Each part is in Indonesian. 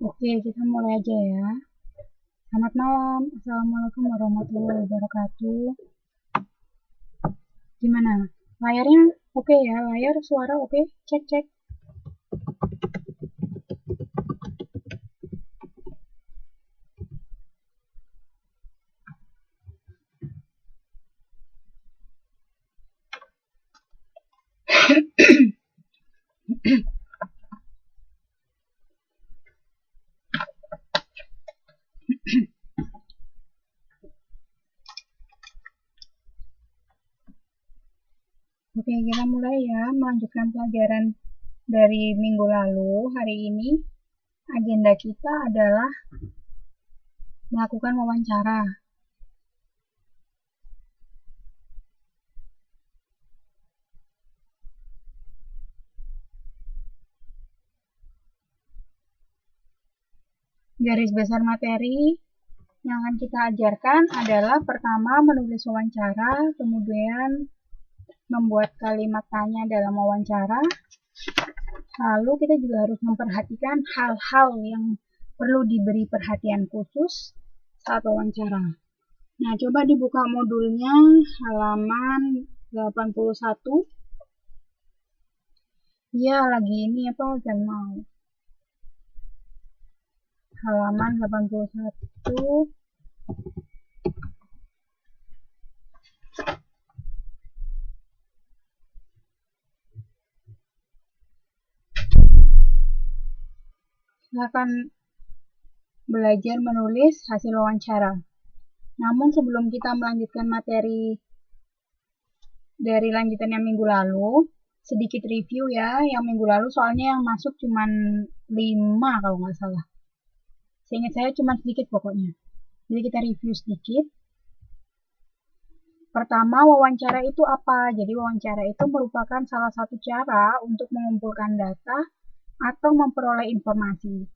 Oke, kita mulai aja ya. Selamat malam. Assalamualaikum warahmatullahi wabarakatuh. Gimana? Layarnya oke ya? Layar suara oke? Cek cek. Oke, kita mulai ya. Melanjutkan pelajaran dari minggu lalu. Hari ini agenda kita adalah melakukan wawancara. Garis besar materi yang akan kita ajarkan adalah pertama menulis wawancara, kemudian membuat kalimat tanya dalam wawancara. Lalu kita juga harus memperhatikan hal-hal yang perlu diberi perhatian khusus saat wawancara. Nah, coba dibuka modulnya halaman 81. Iya, lagi ini apa? Jam mau. Halaman 81. Kita akan belajar menulis hasil wawancara. Namun sebelum kita melanjutkan materi dari lanjutan yang minggu lalu, sedikit review ya. Yang minggu lalu soalnya yang masuk cuma 5 kalau nggak salah. Seingat saya cuma sedikit pokoknya. Jadi kita review sedikit. Pertama, wawancara itu apa? Jadi wawancara itu merupakan salah satu cara untuk mengumpulkan data atau memperoleh informasi.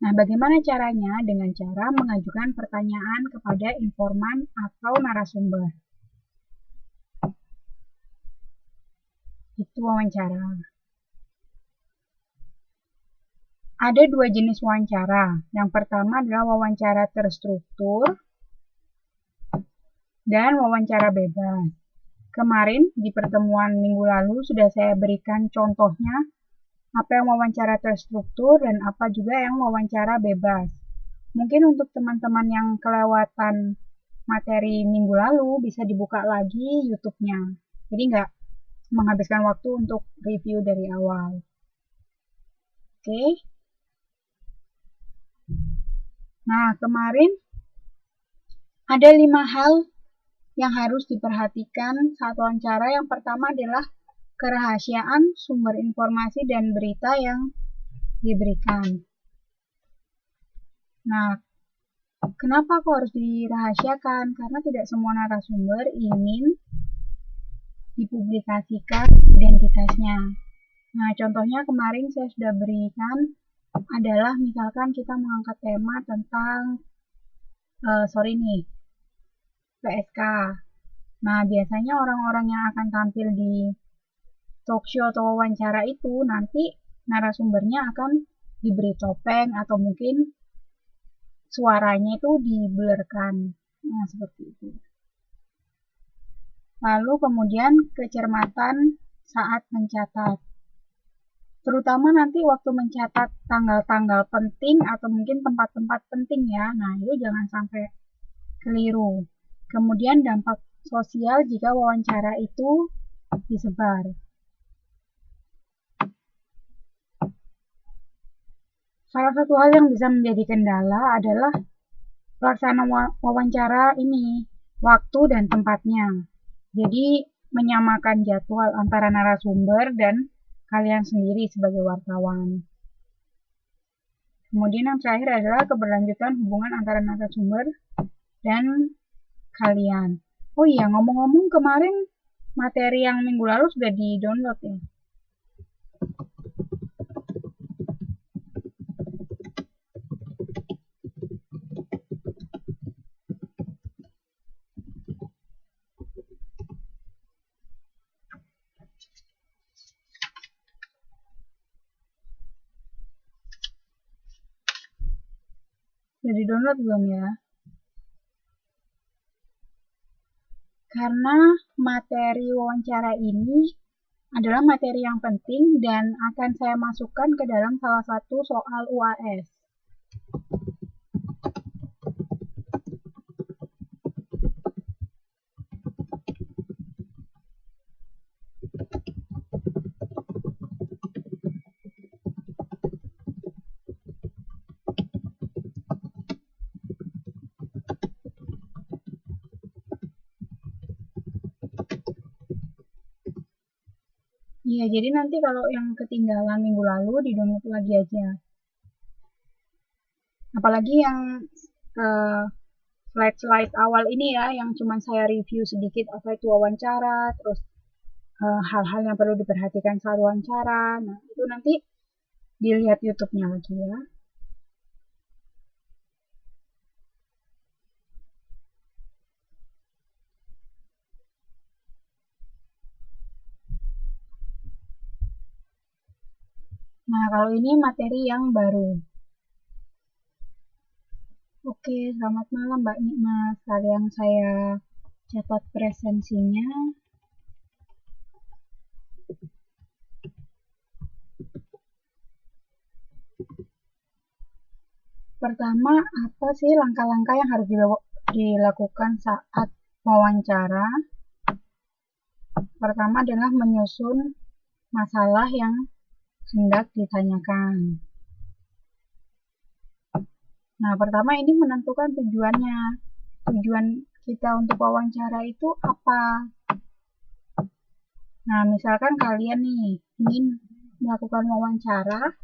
Nah, bagaimana caranya? Dengan cara mengajukan pertanyaan kepada informan atau narasumber. Itu wawancara. Ada 2 jenis wawancara. Yang pertama adalah wawancara terstruktur dan wawancara bebas. Kemarin di pertemuan minggu lalu sudah saya berikan contohnya apa yang wawancara terstruktur dan apa juga yang wawancara bebas. Mungkin untuk teman-teman yang kelewatan materi minggu lalu bisa dibuka lagi YouTube-nya. Jadi nggak menghabiskan waktu untuk review dari awal. Oke. Nah, kemarin ada 5 hal yang harus diperhatikan saat wawancara. Yang pertama adalah kerahasiaan sumber informasi dan berita yang diberikan. Nah, kenapa kok harus dirahasiakan? Karena tidak semua narasumber ingin dipublikasikan identitasnya. Nah, contohnya kemarin saya sudah berikan adalah misalkan kita mengangkat tema tentang PSK. Nah, biasanya orang-orang yang akan tampil di talk show atau wawancara itu nanti narasumbernya akan diberi topeng atau mungkin suaranya itu diblurkan. Nah, seperti itu. Lalu kemudian kecermatan saat mencatat. Terutama nanti waktu mencatat tanggal-tanggal penting atau mungkin tempat-tempat penting ya. Nah, itu jangan sampai keliru. Kemudian dampak sosial jika wawancara itu disebar. Salah satu hal yang bisa menjadi kendala adalah pelaksanaan wawancara ini, waktu dan tempatnya. Jadi menyamakan jadwal antara narasumber dan kalian sendiri sebagai wartawan. Kemudian yang terakhir adalah keberlanjutan hubungan antara narasumber dan kalian. Oh iya, ngomong-ngomong kemarin materi yang minggu lalu sudah di-download ya. Udah di-download belum ya? Karena materi wawancara ini adalah materi yang penting dan akan saya masukkan ke dalam salah satu soal UAS. Iya, jadi nanti kalau yang ketinggalan minggu lalu di-download lagi aja. Apalagi yang slide-slide awal ini ya, yang cuma saya review sedikit apa itu wawancara, terus hal-hal yang perlu diperhatikan saat wawancara. Nah, itu nanti dilihat YouTube-nya lagi ya. Nah, kalau ini materi yang baru. Oke, selamat malam Mbak Nikma. Sekalian saya catat presensinya. Pertama, apa sih langkah-langkah yang harus dilakukan saat wawancara? Pertama adalah menyusun masalah yang hendak ditanyakan. Nah, pertama ini menentukan tujuannya. Tujuan kita untuk wawancara itu apa? Nah, misalkan kalian nih ingin melakukan wawancara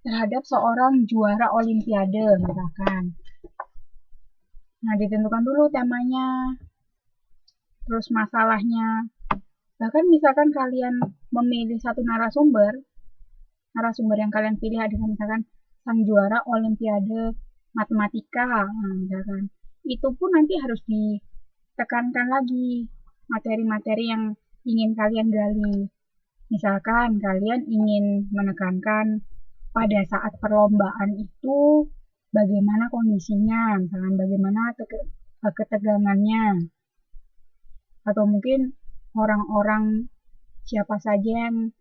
terhadap seorang juara olimpiade misalkan. Nah, ditentukan dulu temanya, terus masalahnya. Bahkan misalkan kalian memilih satu narasumber yang kalian pilih adalah misalkan sang juara olimpiade matematika, nah, misalkan. Itu pun nanti harus ditekankan lagi materi-materi yang ingin kalian gali. Misalkan kalian ingin menekankan pada saat perlombaan itu bagaimana kondisinya, misalkan bagaimana ketegangannya, atau mungkin orang-orang siapa saja yang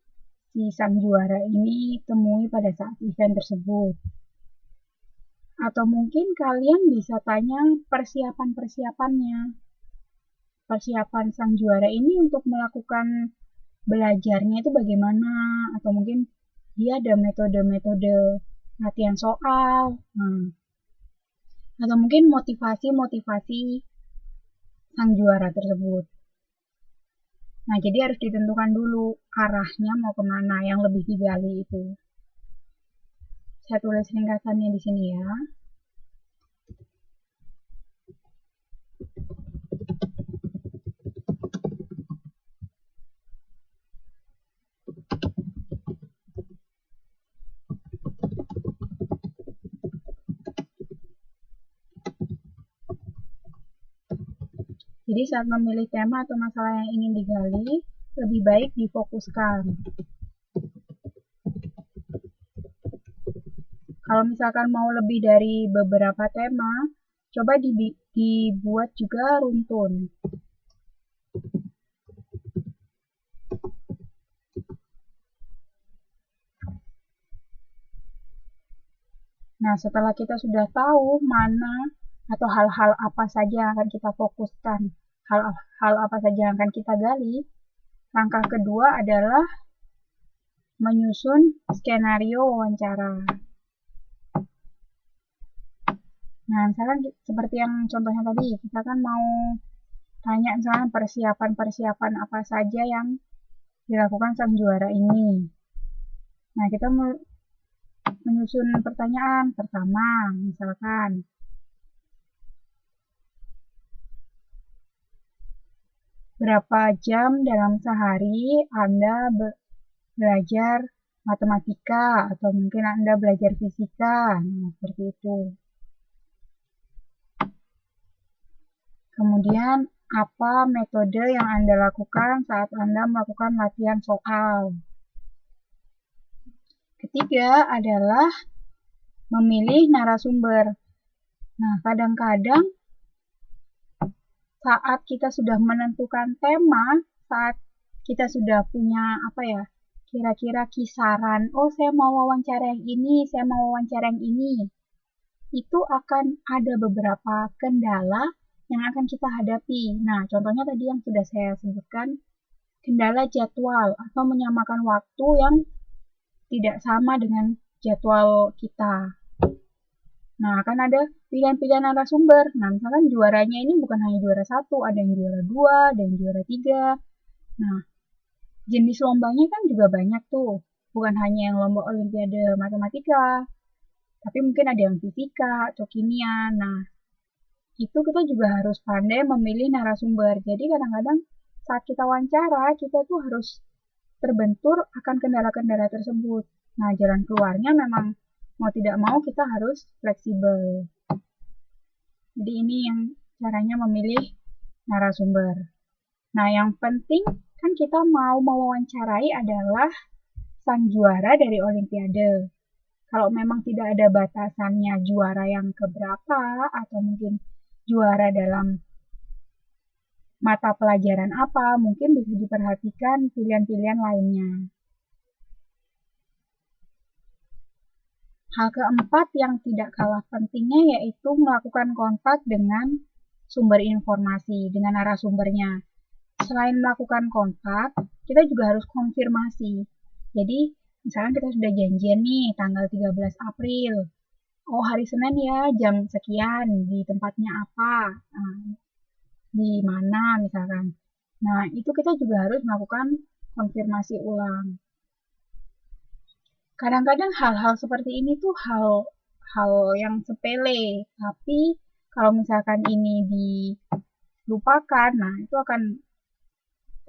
si sang juara ini temui pada saat event tersebut. Atau mungkin kalian bisa tanya persiapan-persiapannya. Persiapan sang juara ini untuk melakukan belajarnya itu bagaimana, atau mungkin dia ada metode-metode latihan soal, atau mungkin motivasi-motivasi sang juara tersebut. Nah, jadi harus ditentukan dulu arahnya mau kemana yang lebih digali itu. Saya tulis ringkasannya di sini ya. Jadi saat memilih tema atau masalah yang ingin digali, lebih baik difokuskan. Kalau misalkan mau lebih dari beberapa tema, coba dibuat juga runtun. Nah, setelah kita sudah tahu mana atau hal-hal apa saja yang akan kita fokuskan, hal-hal apa saja yang akan kita gali, langkah kedua adalah menyusun skenario wawancara. Nah, misalkan seperti yang contohnya tadi, kita kan mau tanya misalkan persiapan-persiapan apa saja yang dilakukan sang juara ini. Nah, kita menyusun pertanyaan pertama, misalkan, berapa jam dalam sehari Anda belajar matematika, atau mungkin Anda belajar fisika, nah seperti itu. Kemudian, apa metode yang Anda lakukan saat Anda melakukan latihan soal? Ketiga adalah memilih narasumber. Nah, kadang-kadang saat kita sudah menentukan tema, saat kita sudah punya kira-kira kisaran, oh saya mau wawancara yang ini, saya mau wawancara yang ini, itu akan ada beberapa kendala yang akan kita hadapi. Nah, contohnya tadi yang sudah saya sebutkan, kendala jadwal atau menyamakan waktu yang tidak sama dengan jadwal kita. Nah, kan ada pilihan-pilihan narasumber. Nah, misalkan juaranya ini bukan hanya juara satu, ada yang juara dua, ada yang juara tiga. Nah, jenis lombanya kan juga banyak tuh. Bukan hanya yang lomba olimpiade matematika, tapi mungkin ada yang fisika atau kimia. Nah, itu kita juga harus pandai memilih narasumber. Jadi kadang-kadang saat kita wawancara, kita tuh harus terbentur akan kendala-kendala tersebut. Nah, jalan keluarnya memang mau tidak mau kita harus fleksibel. Jadi ini yang caranya memilih narasumber. Nah, yang penting kan kita mau mewawancarai adalah sang juara dari Olimpiade. Kalau memang tidak ada batasannya juara yang keberapa atau mungkin juara dalam mata pelajaran apa, mungkin bisa diperhatikan pilihan-pilihan lainnya. Hal keempat yang tidak kalah pentingnya yaitu melakukan kontak dengan sumber informasi, dengan narasumbernya. Selain melakukan kontak, kita juga harus konfirmasi. Jadi, misalnya kita sudah janjian nih tanggal 13 April. Oh, hari Senin ya, jam sekian, di tempatnya apa, di mana misalkan. Nah, itu kita juga harus melakukan konfirmasi ulang. Kadang-kadang hal-hal seperti ini tuh hal yang sepele, tapi kalau misalkan ini dilupakan, nah itu akan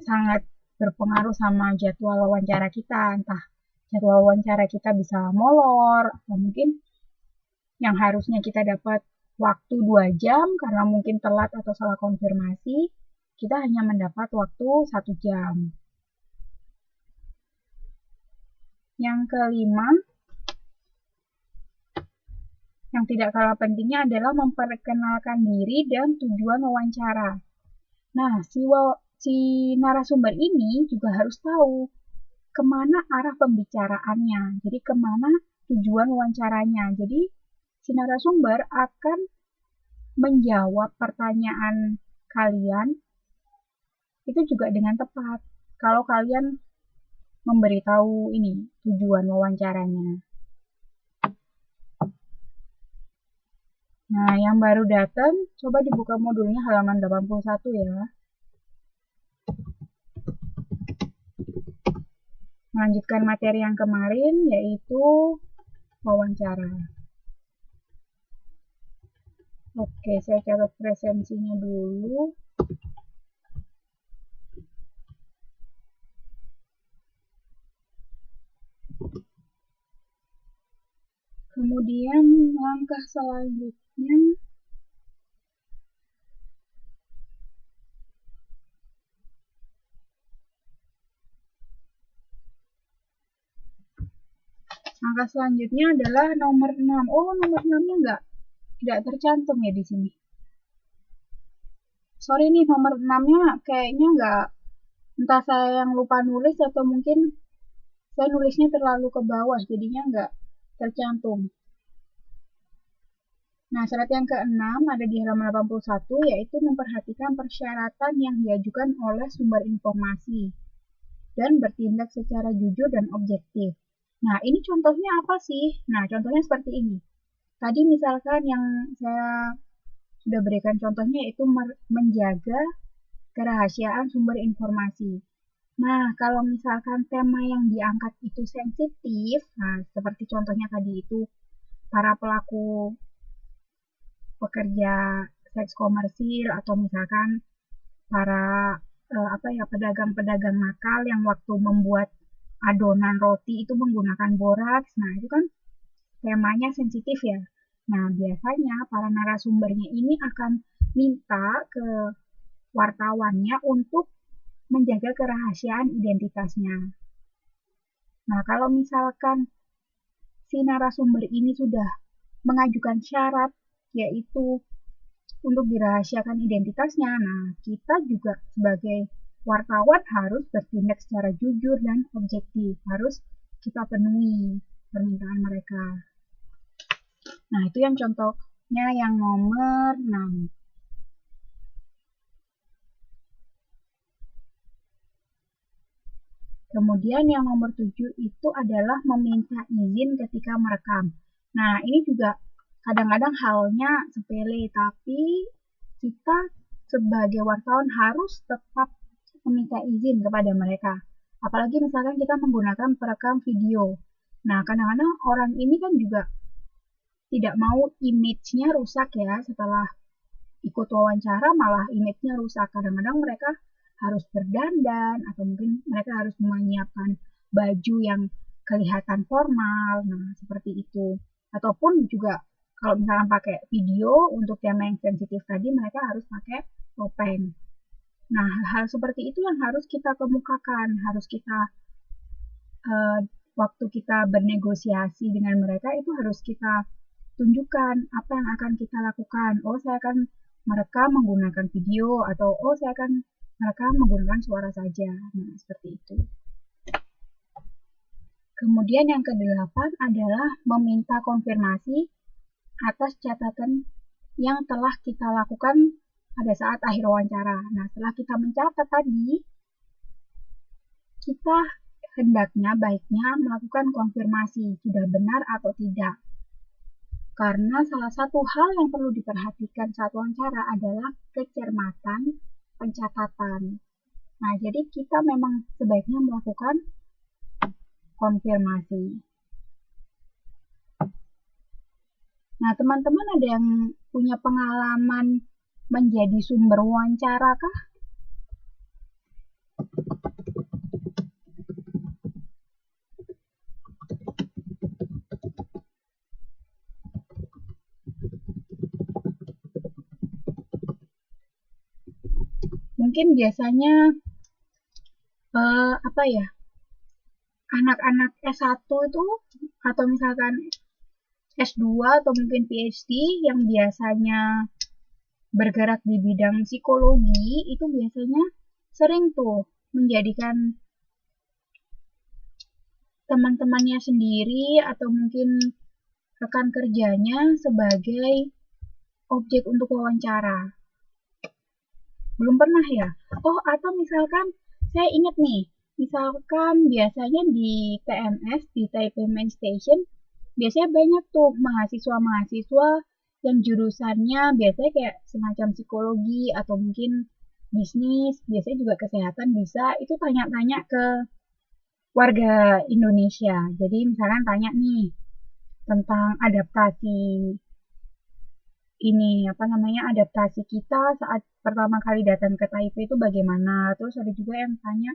sangat berpengaruh sama jadwal wawancara kita, entah jadwal wawancara kita bisa molor, atau mungkin yang harusnya kita dapat waktu 2 jam karena mungkin telat atau salah konfirmasi, kita hanya mendapat waktu 1 jam. Yang kelima, yang tidak kalah pentingnya adalah memperkenalkan diri dan tujuan wawancara. Nah, si narasumber ini juga harus tahu kemana arah pembicaraannya, jadi kemana tujuan wawancaranya. Jadi, si narasumber akan menjawab pertanyaan kalian itu juga dengan tepat. Kalau kalian memberitahu ini tujuan wawancaranya. Nah, yang baru datang, coba dibuka modulnya halaman 81 ya. Melanjutkan materi yang kemarin, yaitu wawancara. Oke, saya catat presensinya dulu. Kemudian langkah selanjutnya adalah nomor 6. Oh, nomor 6-nya tidak tercantum ya di sini. Sorry nih, nomor 6-nya kayaknya entah saya yang lupa nulis atau mungkin saya nulisnya terlalu ke bawah, jadinya nggak tercantum. Nah, syarat yang ke-6 ada di halaman 81, yaitu memperhatikan persyaratan yang diajukan oleh sumber informasi dan bertindak secara jujur dan objektif. Nah, ini contohnya apa sih? Nah, contohnya seperti ini. Tadi misalkan yang saya sudah berikan contohnya yaitu menjaga kerahasiaan sumber informasi. Nah, kalau misalkan tema yang diangkat itu sensitif, nah seperti contohnya tadi itu para pelaku pekerja seks komersil atau misalkan para pedagang-pedagang nakal yang waktu membuat adonan roti itu menggunakan boraks. Nah, itu kan temanya sensitif ya. Nah, biasanya para narasumbernya ini akan minta ke wartawannya untuk menjaga kerahasiaan identitasnya. Nah, kalau misalkan si narasumber ini sudah mengajukan syarat yaitu untuk dirahasiakan identitasnya. Nah, kita juga sebagai wartawan harus bertindak secara jujur dan objektif. Harus kita penuhi permintaan mereka. Nah, itu yang contohnya yang nomor 6. Kemudian yang nomor 7 itu adalah meminta izin ketika merekam. Nah, ini juga kadang-kadang halnya sepele, tapi kita sebagai wartawan harus tetap meminta izin kepada mereka. Apalagi misalkan kita menggunakan perekam video. Nah, kadang-kadang orang ini kan juga tidak mau image-nya rusak ya, setelah ikut wawancara malah image-nya rusak. Kadang-kadang mereka harus berdandan atau mungkin mereka harus menyiapkan baju yang kelihatan formal. Nah, seperti itu. Ataupun juga kalau misalkan pakai video untuk tema yang sensitif tadi, mereka harus pakai topeng. Nah, hal seperti itu yang harus kita kemukakan, harus kita waktu kita bernegosiasi dengan mereka itu harus kita tunjukkan apa yang akan kita lakukan. Oh, saya akan merekam menggunakan video, atau oh, saya akan merekam menggunakan suara saja. Nah, seperti itu. Kemudian yang ke-8 adalah meminta konfirmasi atas catatan yang telah kita lakukan pada saat akhir wawancara. Nah, setelah kita mencatat tadi, kita hendaknya baiknya melakukan konfirmasi sudah benar atau tidak. Karena salah satu hal yang perlu diperhatikan saat wawancara adalah kecermatan pencatatan. Nah, jadi kita memang sebaiknya melakukan konfirmasi. Nah, teman-teman ada yang punya pengalaman menjadi sumber wawancara kah? Mungkin biasanya anak-anak S1 itu atau misalkan S2 atau mungkin PhD yang biasanya bergerak di bidang psikologi itu biasanya sering tuh menjadikan teman-temannya sendiri atau mungkin rekan kerjanya sebagai objek untuk wawancara. Belum pernah ya? Oh, atau misalkan saya ingat nih, misalkan biasanya di TMS, di Taipei Main Station, biasanya banyak tuh mahasiswa-mahasiswa yang jurusannya biasanya kayak semacam psikologi atau mungkin bisnis, biasanya juga kesehatan bisa, itu tanya-tanya ke warga Indonesia. Jadi misalkan tanya nih tentang adaptasi adaptasi kita saat pertama kali datang ke Taipei itu bagaimana. Terus ada juga yang tanya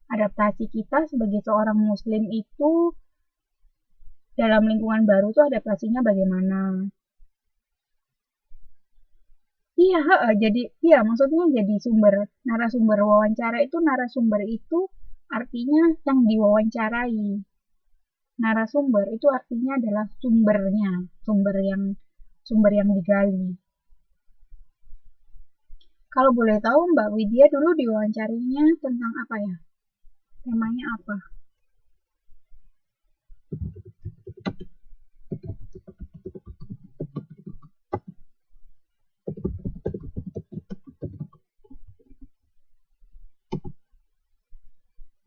adaptasi kita sebagai seorang muslim itu dalam lingkungan baru tuh adaptasinya bagaimana. Iya, maksudnya jadi narasumber wawancara itu, narasumber itu artinya yang diwawancarai. Narasumber itu artinya adalah sumbernya, sumber yang digali. Kalau boleh tahu Mbak Widya dulu diwawancarinya tentang apa ya? Temanya apa?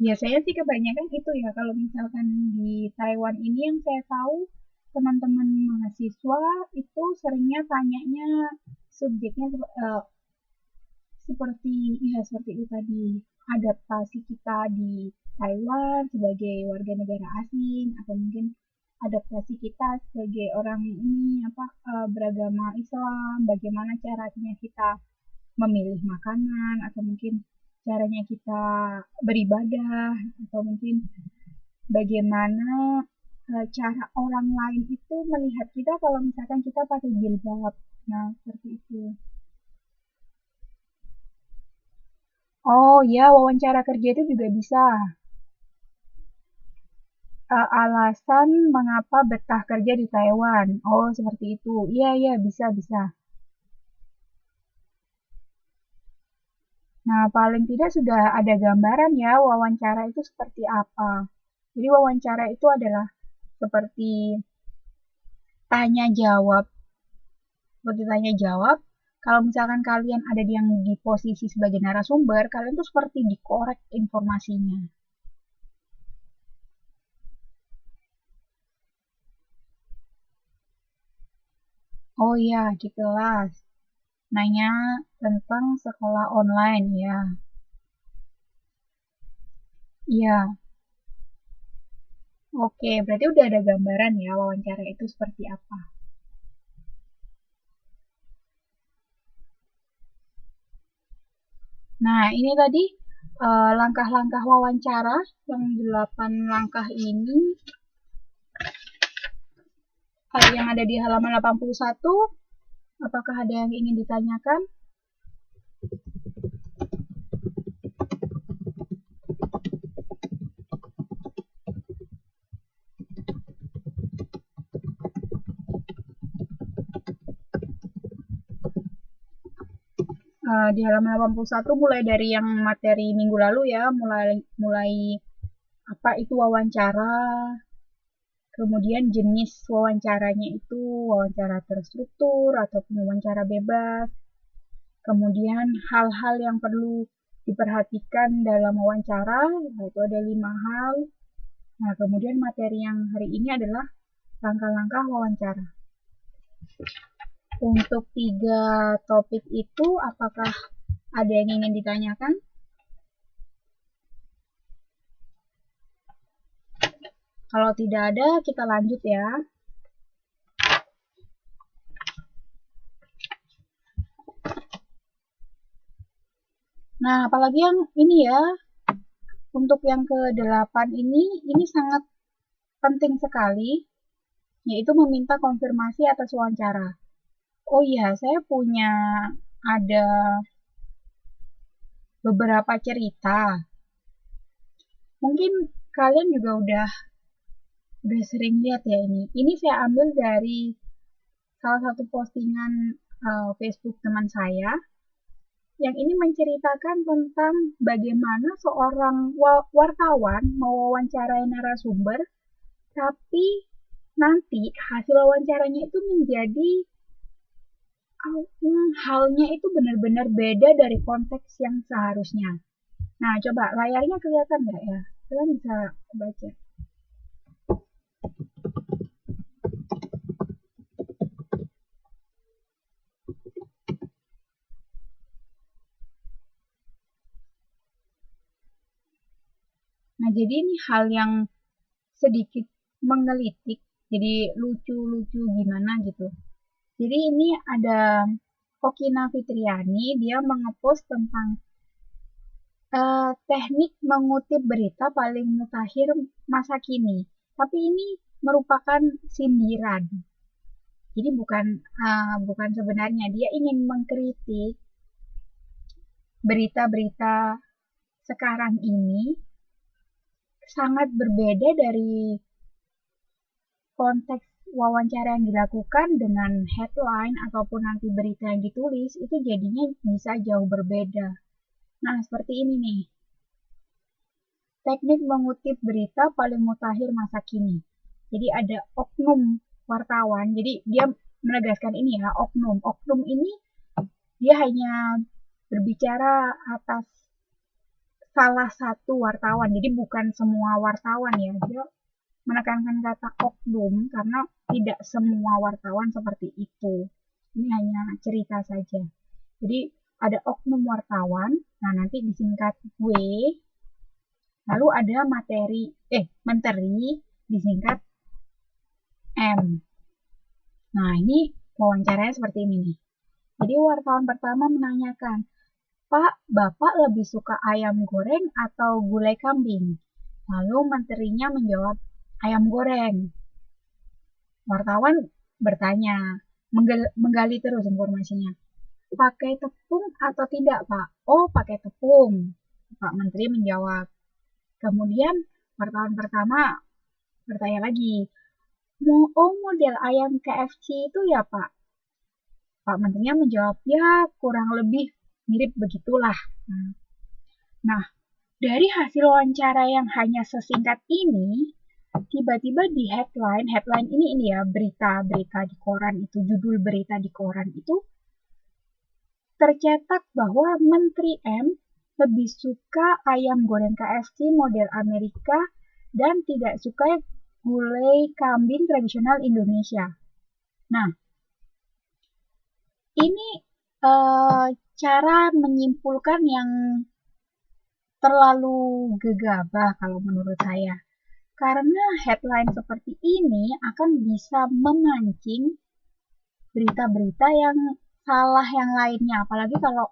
Biasanya sih kebanyakan itu ya, kalau misalkan di Taiwan ini yang saya tahu teman-teman mahasiswa itu seringnya tanyanya subjeknya seperti itu tadi, adaptasi kita di Taiwan sebagai warga negara asing, atau mungkin adaptasi kita sebagai orang ini beragama Islam, bagaimana caranya kita memilih makanan, atau mungkin caranya kita beribadah, atau mungkin bagaimana cara orang lain itu melihat kita kalau misalkan kita pakai jilbab. Nah, seperti itu. Oh ya, wawancara kerja itu juga bisa. alasan mengapa betah kerja di Taiwan. Oh, seperti itu. Iya, iya, bisa, bisa. Nah, paling tidak sudah ada gambaran ya wawancara itu seperti apa. Jadi wawancara itu adalah seperti tanya jawab. Seperti tanya jawab, kalau misalkan kalian ada yang di posisi sebagai narasumber, kalian tuh seperti dikorek informasinya. Oh iya, di kelas. Nanya tentang sekolah online ya. Iya, oke. Berarti udah ada gambaran ya wawancara itu seperti apa. Nah, ini tadi langkah-langkah wawancara yang 8 langkah ini yang ada di halaman 81. Apakah ada yang ingin ditanyakan? Di halaman 81 mulai dari yang materi minggu lalu ya, mulai apa itu wawancara, kemudian jenis wawancaranya itu wawancara terstruktur ataupun wawancara bebas, kemudian hal-hal yang perlu diperhatikan dalam wawancara, yaitu ada 5 hal. Nah, kemudian materi yang hari ini adalah langkah-langkah wawancara. Untuk 3 topik itu, apakah ada yang ingin ditanyakan? Kalau tidak ada, kita lanjut ya. Nah, apalagi yang ini ya, untuk yang ke-8 ini sangat penting sekali, yaitu meminta konfirmasi atas wawancara. Oh iya, saya punya ada beberapa cerita. Mungkin kalian juga udah sering lihat ya ini. Ini saya ambil dari salah satu postingan Facebook teman saya yang ini menceritakan tentang bagaimana seorang wartawan mewawancarai narasumber, tapi nanti hasil wawancaranya itu menjadi halnya itu benar-benar beda dari konteks yang seharusnya. Nah, coba layarnya kelihatan nggak ya? Kalian bisa baca. Nah, jadi ini hal yang sedikit menggelitik, jadi lucu-lucu gimana gitu. Jadi ini ada Okina Fitriani, dia mengepost tentang teknik mengutip berita paling mutakhir masa kini. Tapi ini merupakan sindiran. Jadi bukan sebenarnya dia ingin mengkritik berita-berita sekarang ini sangat berbeda dari konteks wawancara yang dilakukan dengan headline ataupun nanti berita yang ditulis itu jadinya bisa jauh berbeda. Nah, seperti ini nih. Teknik mengutip berita paling mutakhir masa kini. Jadi ada oknum wartawan. Jadi dia menegaskan ini ya, oknum. Oknum ini dia hanya berbicara atas salah satu wartawan. Jadi bukan semua wartawan ya. Dia menekankan kata oknum karena tidak semua wartawan seperti itu. Ini hanya cerita saja. Jadi ada oknum wartawan, nah nanti disingkat W, lalu ada menteri disingkat M. Nah ini wawancaranya seperti ini nih. Jadi wartawan pertama menanyakan, Pak, Bapak lebih suka ayam goreng atau gulai kambing? Lalu menterinya menjawab, ayam goreng. Wartawan bertanya, menggali terus informasinya. Pakai tepung atau tidak, Pak? Oh, pakai tepung. Pak Menteri menjawab. Kemudian wartawan pertama bertanya lagi, model ayam KFC itu ya Pak? Pak Menterinya menjawab, ya kurang lebih mirip begitulah. Nah, dari hasil wawancara yang hanya sesingkat ini, tiba-tiba di headline ini ya, berita-berita di koran itu, judul berita di koran itu, tercetak bahwa Menteri M lebih suka ayam goreng KFC model Amerika dan tidak suka gulai kambing tradisional Indonesia. Nah, ini cara menyimpulkan yang terlalu gegabah kalau menurut saya. Karena headline seperti ini akan bisa memancing berita-berita yang salah yang lainnya. Apalagi kalau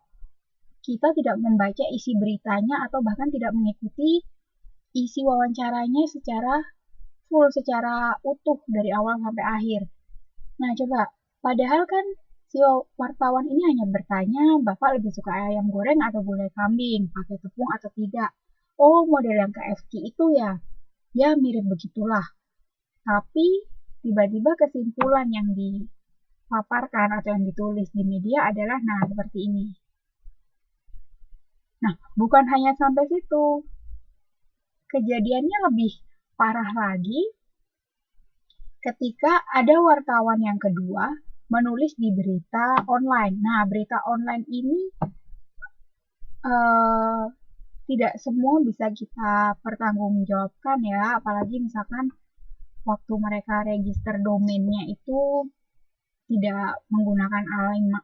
kita tidak membaca isi beritanya atau bahkan tidak mengikuti isi wawancaranya secara full, secara utuh dari awal sampai akhir. Nah, coba, padahal kan si wartawan ini hanya bertanya, Bapak lebih suka ayam goreng atau gulai kambing, pakai tepung atau tidak. Oh, model yang KFC itu ya, ya mirip begitulah. Tapi tiba-tiba kesimpulan yang dipaparkan atau yang ditulis di media adalah, nah seperti ini. Nah, bukan hanya sampai situ. Kejadiannya lebih parah lagi ketika ada wartawan yang kedua menulis di berita online. Nah, berita online ini tidak semua bisa kita pertanggungjawabkan ya, apalagi misalkan waktu mereka register domainnya itu tidak menggunakan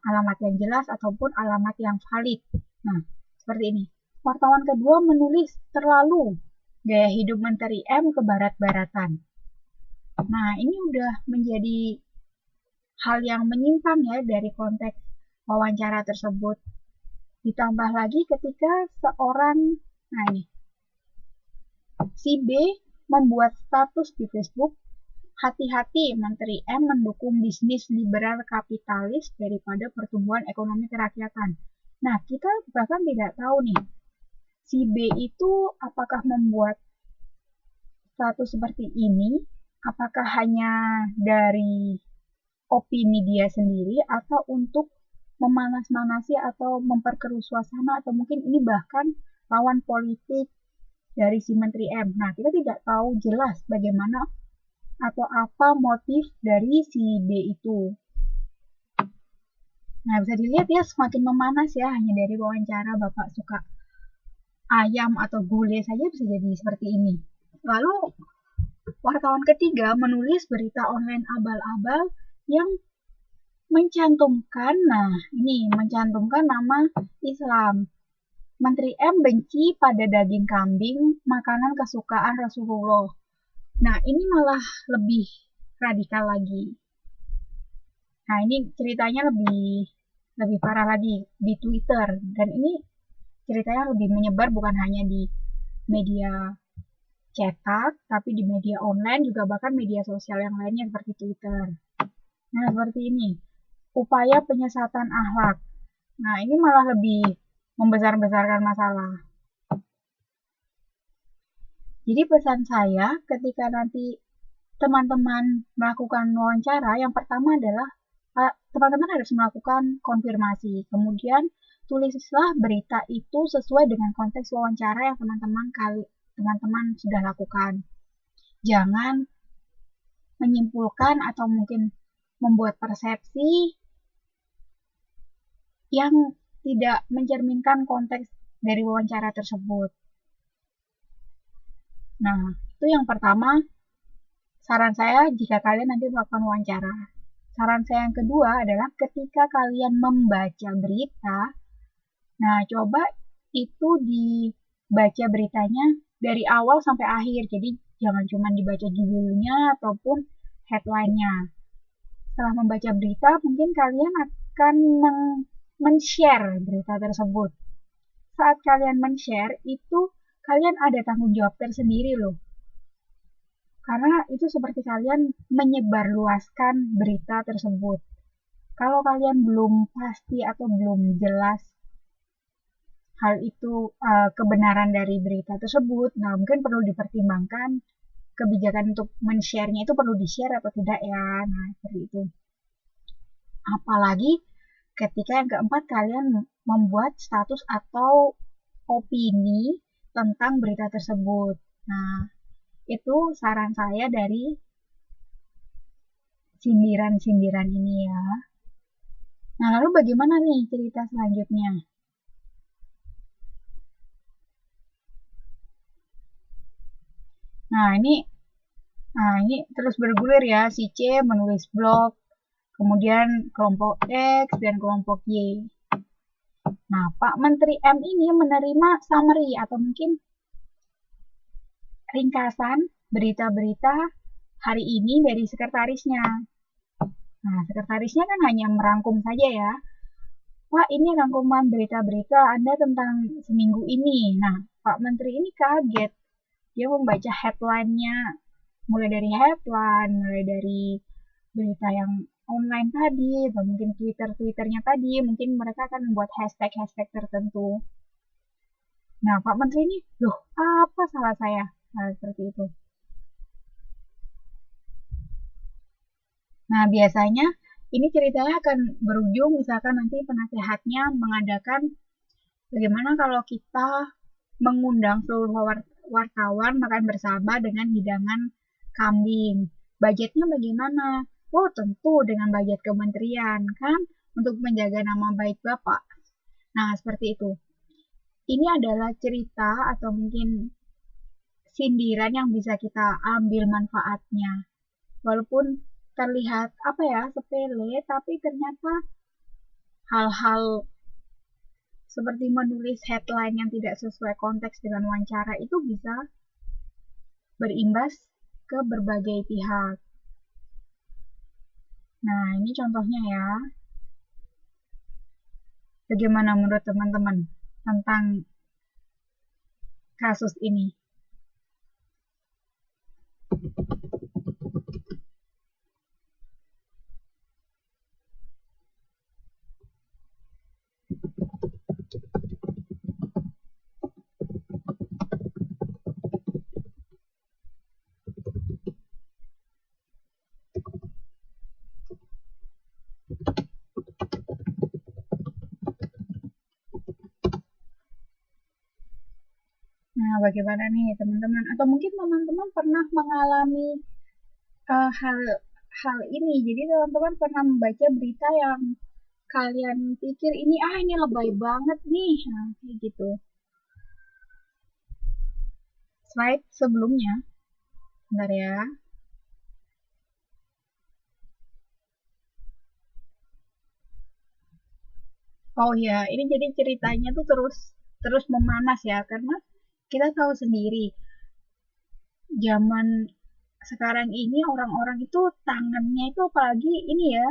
alamat yang jelas ataupun alamat yang valid. Nah, seperti ini. Wartawan kedua menulis terlalu gaya hidup Menteri M ke barat-baratan. Nah, ini udah menjadi hal yang menyimpang ya dari konteks wawancara tersebut. Ditambah lagi ketika si B membuat status di Facebook, hati-hati Menteri M mendukung bisnis liberal kapitalis daripada pertumbuhan ekonomi kerakyatan. Nah, kita bahkan tidak tahu nih, si B itu apakah membuat status seperti ini, apakah hanya dari opini dia sendiri atau untuk memanas-manasi atau memperkeruh suasana atau mungkin ini bahkan lawan politik dari si Menteri M. Nah, kita tidak tahu jelas bagaimana atau apa motif dari si B itu. Nah, bisa dilihat ya semakin memanas ya, hanya dari wawancara Bapak suka ayam atau gulai saja bisa jadi seperti ini. Lalu wartawan ketiga menulis berita online abal-abal yang mencantumkan nama Islam. Menteri M benci pada daging kambing, makanan kesukaan Rasulullah. Nah, ini malah lebih radikal lagi. Nah, ini ceritanya lebih parah lagi di Twitter, dan ini ceritanya lebih menyebar bukan hanya di media cetak, tapi di media online juga, bahkan media sosial yang lainnya seperti Twitter. Nah, seperti ini. Upaya penyesatan akhlak. Nah, ini malah lebih membesar-besarkan masalah. Jadi pesan saya ketika nanti teman-teman melakukan wawancara, yang pertama adalah teman-teman harus melakukan konfirmasi. Kemudian tulislah berita itu sesuai dengan konteks wawancara yang teman-teman sudah lakukan. Jangan menyimpulkan atau mungkin membuat persepsi yang tidak mencerminkan konteks dari wawancara tersebut. Nah, itu yang pertama, saran saya jika kalian nanti melakukan wawancara. Saran saya yang kedua adalah ketika kalian membaca berita, nah coba itu dibaca beritanya dari awal sampai akhir. Jadi jangan cuma dibaca judulnya ataupun headline-nya. Setelah membaca berita, mungkin kalian akan men-share berita tersebut. Saat kalian men-share, itu kalian ada tanggung jawab tersendiri loh. Karena itu seperti kalian menyebarluaskan berita tersebut. Kalau kalian belum pasti atau belum jelas hal itu kebenaran dari berita tersebut, nah mungkin perlu dipertimbangkan kebijakan untuk men-share-nya itu perlu di-share atau tidak ya. Nah, seperti itu. Apalagi ketika yang keempat, kalian membuat status atau opini tentang berita tersebut. Nah, itu saran saya dari sindiran-sindiran ini ya. Nah, lalu bagaimana nih cerita selanjutnya? Nah, ini terus bergulir ya. Si C menulis blog, kemudian kelompok X dan kelompok Y. Nah, Pak Menteri M ini menerima summary atau mungkin ringkasan berita-berita hari ini dari sekretarisnya. Nah, sekretarisnya kan hanya merangkum saja ya. Pak, ini rangkuman berita-berita Anda tentang seminggu ini. Nah, Pak Menteri ini kaget. Dia membaca headline-nya, mulai dari headline, mulai dari berita yang online tadi, atau mungkin Twitter-Twitternya tadi, mungkin mereka akan membuat hashtag-hashtag tertentu. Nah, Pak Menteri ini, loh, apa salah saya? Nah, seperti itu. Nah, biasanya ini ceritanya akan berujung, misalkan nanti penasehatnya mengadakan bagaimana kalau kita mengundang seluruh wartawan makan bersama dengan hidangan kambing. Budgetnya bagaimana? Oh, tentu dengan budget kementerian, kan? Untuk menjaga nama baik Bapak. Nah, seperti itu. Ini adalah cerita atau mungkin sindiran yang bisa kita ambil manfaatnya. Walaupun terlihat sepele, tapi ternyata hal-hal seperti menulis headline yang tidak sesuai konteks dengan wawancara itu bisa berimbas ke berbagai pihak. Nah, ini contohnya ya. Bagaimana menurut teman-teman tentang kasus ini? Nah, bagaimana nih teman-teman? Atau mungkin teman-teman pernah mengalami hal ini. Jadi teman-teman pernah membaca berita yang kalian pikir ini lebay banget nih. Nah, kayak gitu. Slide sebelumnya. Bentar ya. Oh ya, ini jadi ceritanya tuh terus memanas ya, karena kita tahu sendiri zaman sekarang ini orang-orang itu tangannya itu apalagi ini ya,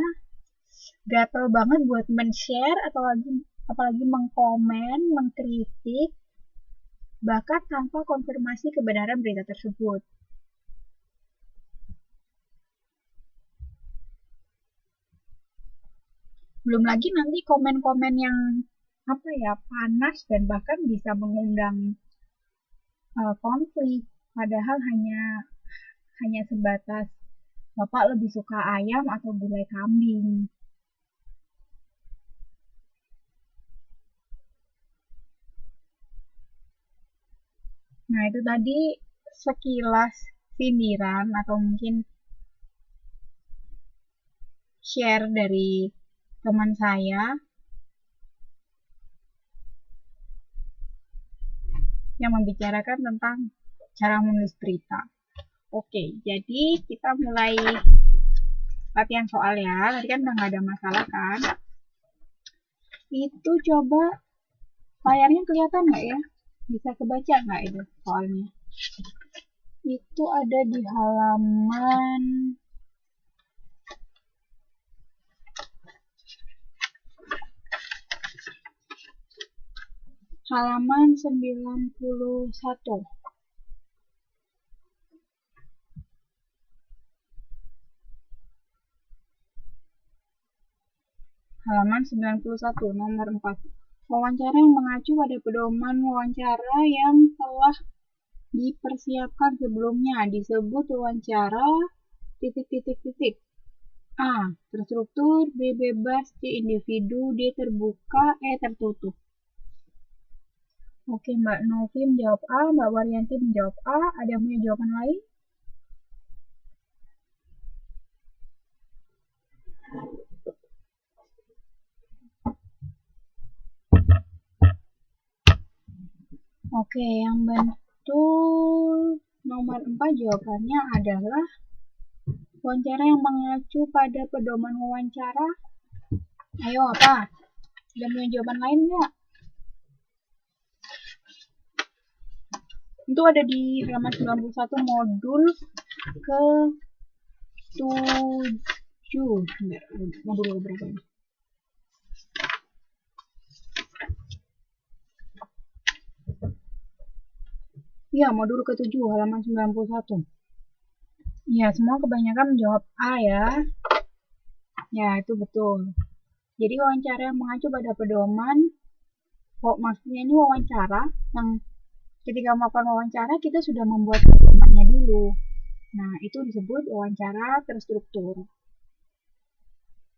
gatel banget buat men-share atau apalagi mengkomen, mengkritik, bahkan tanpa konfirmasi kebenaran berita tersebut. Belum lagi nanti komen-komen yang panas dan bahkan bisa mengundang konflik, padahal hanya sebatas Bapak lebih suka ayam atau gulai kambing. Nah, itu tadi sekilas sindiran atau mungkin share dari teman saya yang membicarakan tentang cara menulis berita. Oke, jadi kita mulai latihan soal ya. Tadi kan udah nggak ada masalah kan? Itu coba layarnya kelihatan nggak ya? Bisa kebaca nggak itu soalnya? Itu ada di halaman 91. Halaman 91 nomor 4. Wawancara yang mengacu pada pedoman wawancara yang telah dipersiapkan sebelumnya, disebut wawancara titik-titik-titik. A. Terstruktur, B. Bebas, C. Individu, D. Terbuka, E. Tertutup. Oke, Mbak Novi menjawab A, Mbak Waryanti menjawab A. Ada yang punya jawaban lain? Oke, yang betul nomor 4 jawabannya adalah wawancara yang mengacu pada pedoman wawancara. Ayo, apa? Ada yang punya jawaban lain nggak? Itu ada di halaman 91 modul ke 7. Modul berapa ini? Iya, modul ke-7 halaman 91. Iya, semua kebanyakan menjawab A ya. Ya, itu betul. Jadi wawancara yang mengacu pada pedoman, maksudnya ini wawancara yang ketika melakukan wawancara kita sudah membuat pedomannya dulu. Nah, itu disebut wawancara terstruktur.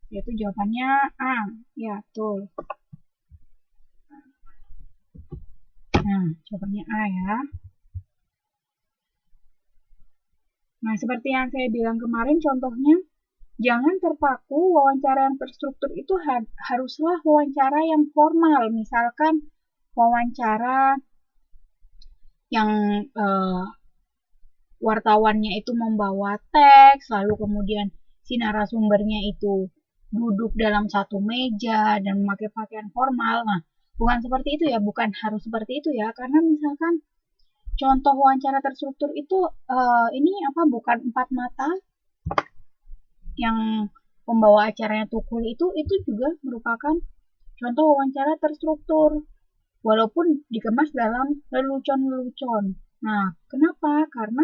Yaitu jawabannya A. Ya, betul. Nah, jawabannya A ya. Nah, seperti yang saya bilang kemarin contohnya, jangan terpaku wawancara yang terstruktur itu haruslah wawancara yang formal. Misalkan wawancara yang wartawannya itu membawa teks, lalu kemudian si narasumbernya itu duduk dalam satu meja dan memakai pakaian formal. Nah, bukan seperti itu ya, bukan harus seperti itu ya, karena misalkan contoh wawancara terstruktur itu ini bukan empat mata yang pembawa acaranya Tukul itu juga merupakan contoh wawancara terstruktur walaupun dikemas dalam lelucon-lelucon. Nah, kenapa? Karena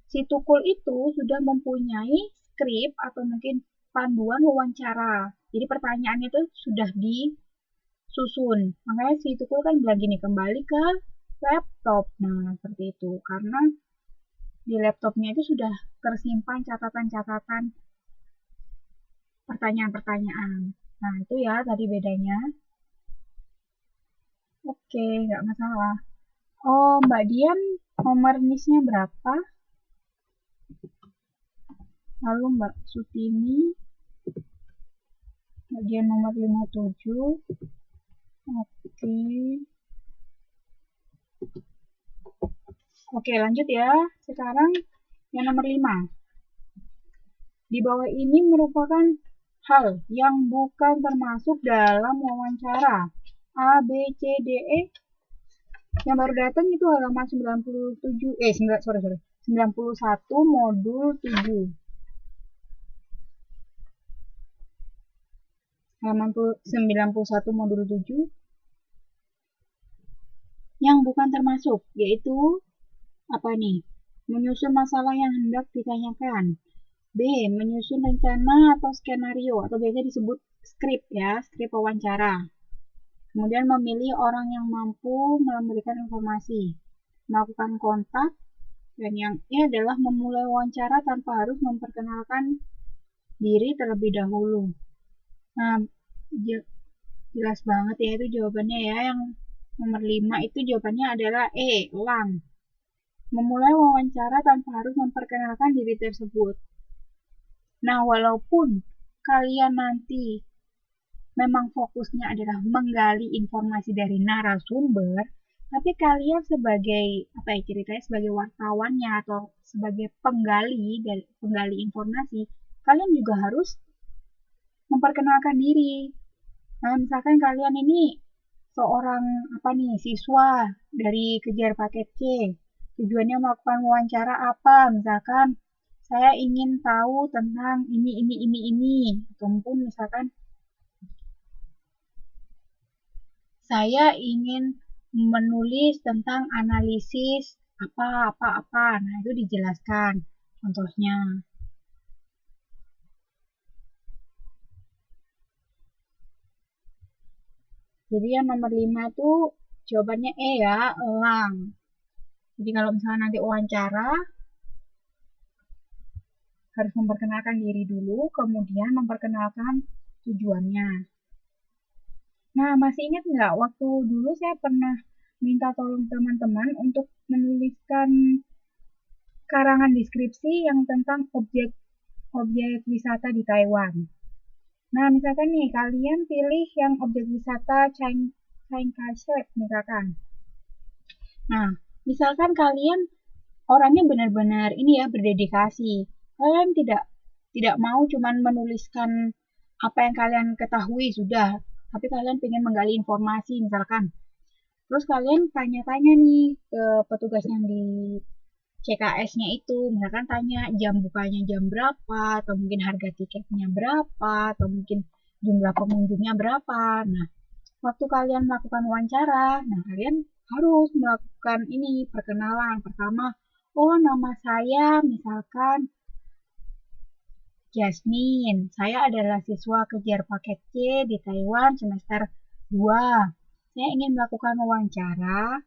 si Tukul itu sudah mempunyai skrip atau mungkin panduan wawancara. Jadi pertanyaannya itu sudah disusun. Makanya si Tukul kan bilang gini, kembali ke laptop. Nah, seperti itu. Karena di laptopnya itu sudah tersimpan catatan-catatan pertanyaan-pertanyaan. Nah, itu ya tadi bedanya. Oke, nggak masalah. Oh, Mbak Dian, nomor NIS-nya berapa? Lalu Mbak Sutini, Mbak Dian nomor 57. Oke. Oke, lanjut ya. Sekarang yang nomor 5. Di bawah ini merupakan hal yang bukan termasuk dalam wawancara. A, B, C, D, E. Yang baru datang itu halaman 91 modul 7. Halaman 91 modul 7. Yang bukan termasuk, yaitu apa nih? Menyusun masalah yang hendak ditanyakan. B. Menyusun rencana atau skenario, atau biasanya disebut skrip ya, skrip wawancara. Kemudian memilih orang yang mampu memberikan informasi, melakukan kontak, dan yang ini adalah memulai wawancara tanpa harus memperkenalkan diri terlebih dahulu. Nah, jelas banget ya itu jawabannya ya. Yang nomor 5 itu jawabannya adalah E, elang. Memulai wawancara tanpa harus memperkenalkan diri tersebut. Nah, walaupun kalian nanti memang fokusnya adalah menggali informasi dari narasumber, tapi kalian sebagai ceritanya sebagai wartawannya atau sebagai penggali informasi, kalian juga harus memperkenalkan diri. Nah, misalkan kalian ini seorang siswa dari kejar paket C, tujuannya melakukan wawancara apa? Misalkan saya ingin tahu tentang ini, ataupun misalkan saya ingin menulis tentang analisis apa. Nah, itu dijelaskan contohnya. Jadi yang nomor 5 itu jawabannya E ya, elang. Jadi kalau misalnya nanti wawancara, harus memperkenalkan diri dulu, kemudian memperkenalkan tujuannya. Nah, masih ingat nggak waktu dulu saya pernah minta tolong teman-teman untuk menuliskan karangan deskripsi yang tentang objek wisata di Taiwan. Nah, misalkan nih, kalian pilih yang objek wisata Chiang Kai-shek, misalkan. Nah, misalkan kalian orangnya benar-benar ini ya, berdedikasi. Kalian tidak mau cuman menuliskan apa yang kalian ketahui sudah, tapi kalian pengen menggali informasi, misalkan. Terus kalian tanya-tanya nih ke petugas yang di CKS-nya itu, misalkan tanya jam bukanya jam berapa, atau mungkin harga tiketnya berapa, atau mungkin jumlah pengunjungnya berapa. Nah, waktu kalian melakukan wawancara, nah kalian harus melakukan ini perkenalan. Pertama, oh nama saya misalkan Jasmine, saya adalah siswa kejar paket C di Taiwan semester 2. Saya ingin melakukan wawancara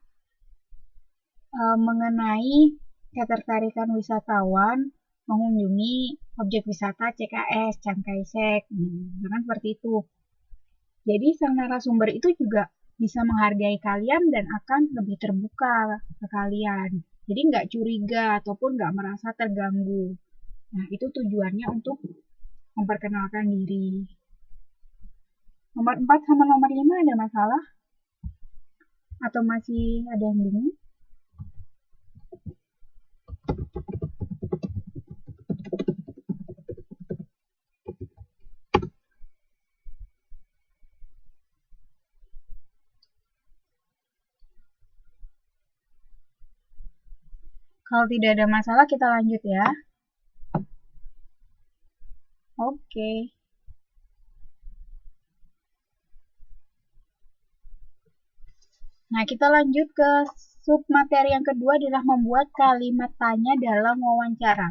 mengenai ketertarikan wisatawan mengunjungi objek wisata CKS, Chiang Kai-shek. Nah, seperti itu. Jadi sang narasumber itu juga bisa menghargai kalian dan akan lebih terbuka ke kalian. Jadi nggak curiga ataupun nggak merasa terganggu. Nah, itu tujuannya untuk memperkenalkan diri. Nomor 4 sama nomor 5 ada masalah? Atau masih ada yang bingung? Kalau tidak ada masalah, kita lanjut ya. Oke. Nah, kita lanjut ke submateri yang kedua adalah membuat kalimat tanya dalam wawancara.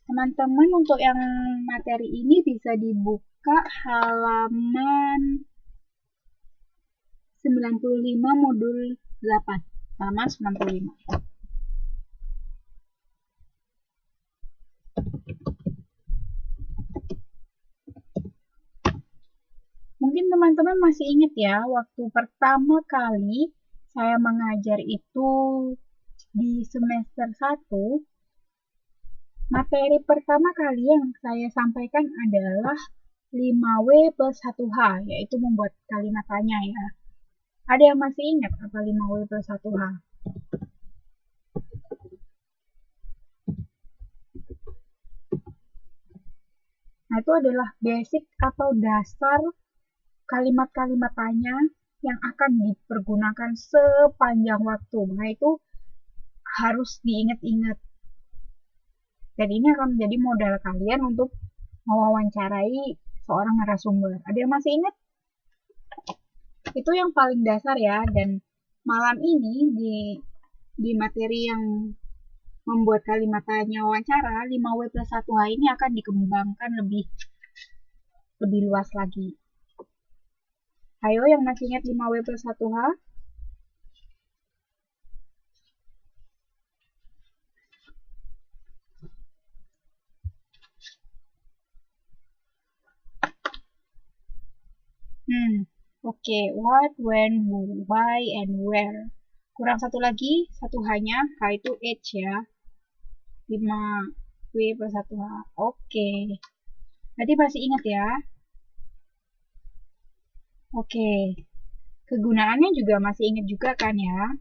Teman-teman untuk yang materi ini bisa dibuka halaman 95 modul 8. Halaman 95. Mungkin teman-teman masih ingat ya, waktu pertama kali saya mengajar itu di semester 1, materi pertama kali yang saya sampaikan adalah 5W plus 1H, yaitu membuat kalimat tanya ya. Ada yang masih ingat apa 5W plus 1H? Nah, itu adalah basic atau dasar kalimat-kalimat tanya yang akan dipergunakan sepanjang waktu. Nah, itu harus diingat-ingat. Dan ini akan menjadi modal kalian untuk mewawancarai seorang narasumber. Ada yang masih ingat? Itu yang paling dasar ya. Dan malam ini di materi yang membuat kalimat tanya wawancara, 5W plus 1H ini akan dikembangkan lebih luas lagi. Ayo yang masih ingat 5W plus 1H? Oke. What, when, who, why, and where. Kurang satu lagi, satu H-nya. H itu H ya. 5W plus 1H. Oke. Berarti masih ingat ya? Oke. Kegunaannya juga masih ingat juga kan ya?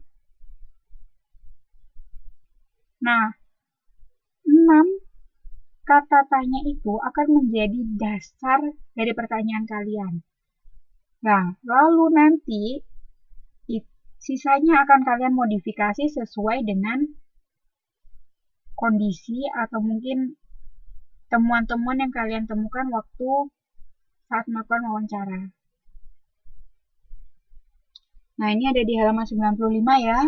Nah, 6 kata tanya itu akan menjadi dasar dari pertanyaan kalian. Nah, lalu nanti sisanya akan kalian modifikasi sesuai dengan kondisi atau mungkin temuan-temuan yang kalian temukan waktu saat melakukan wawancara. Nah, ini ada di halaman 95 ya.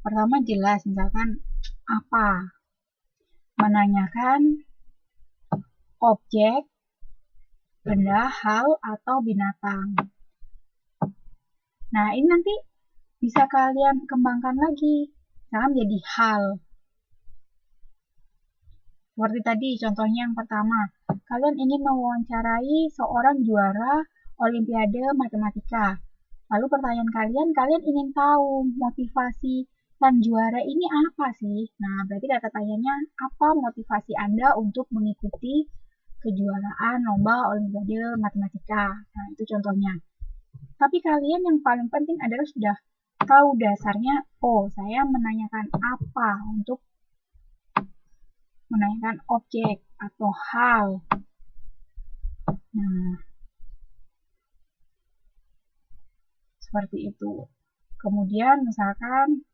Pertama jelas, misalkan apa? Menanyakan objek, benda, hal, atau binatang. Nah, ini nanti bisa kalian kembangkan lagi. Misalkan menjadi hal. Seperti tadi contohnya yang pertama, kalian ingin mewawancarai seorang juara Olimpiade Matematika. Lalu pertanyaan kalian ingin tahu motivasi sang juara ini apa sih? Nah, berarti kata tanyanya, apa motivasi Anda untuk mengikuti kejuaraan lomba Olimpiade Matematika? Nah, itu contohnya. Tapi kalian yang paling penting adalah sudah tahu dasarnya, oh saya menanyakan apa untuk menanyakan objek atau hal. Nah, seperti itu. Kemudian misalkan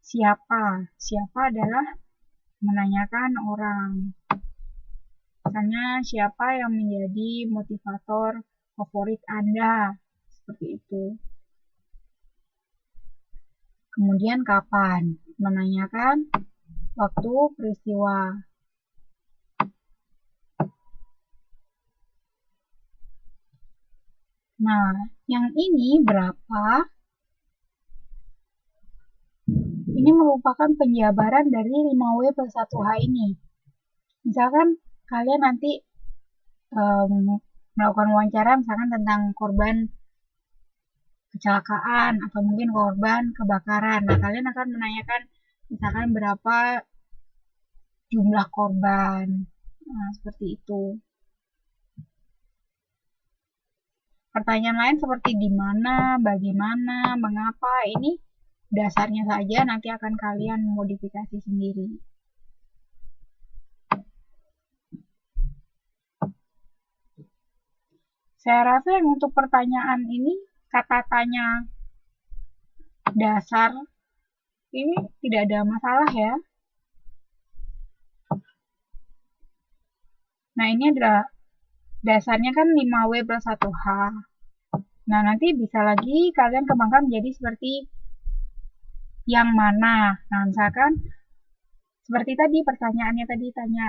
siapa? Siapa adalah menanyakan orang. Misalnya siapa yang menjadi motivator favorit Anda? Seperti itu. Kemudian kapan? Menanyakan waktu peristiwa. Nah, yang ini berapa? Ini merupakan penjabaran dari 5W plus 1H ini. Misalkan kalian nanti melakukan wawancara misalkan tentang korban kecelakaan atau mungkin korban kebakaran. Nah, kalian akan menanyakan misalkan berapa jumlah korban. Nah, seperti itu. Pertanyaan lain seperti di mana, bagaimana, mengapa, ini dasarnya saja nanti akan kalian modifikasi sendiri. Saya rasa yang untuk pertanyaan ini, kata tanya dasar, ini tidak ada masalah ya. Nah, ini adalah dasarnya kan 5W plus 1H. Nah, nanti bisa lagi kalian kembangkan menjadi seperti yang mana. Nah, misalkan seperti tadi pertanyaannya tadi tanya,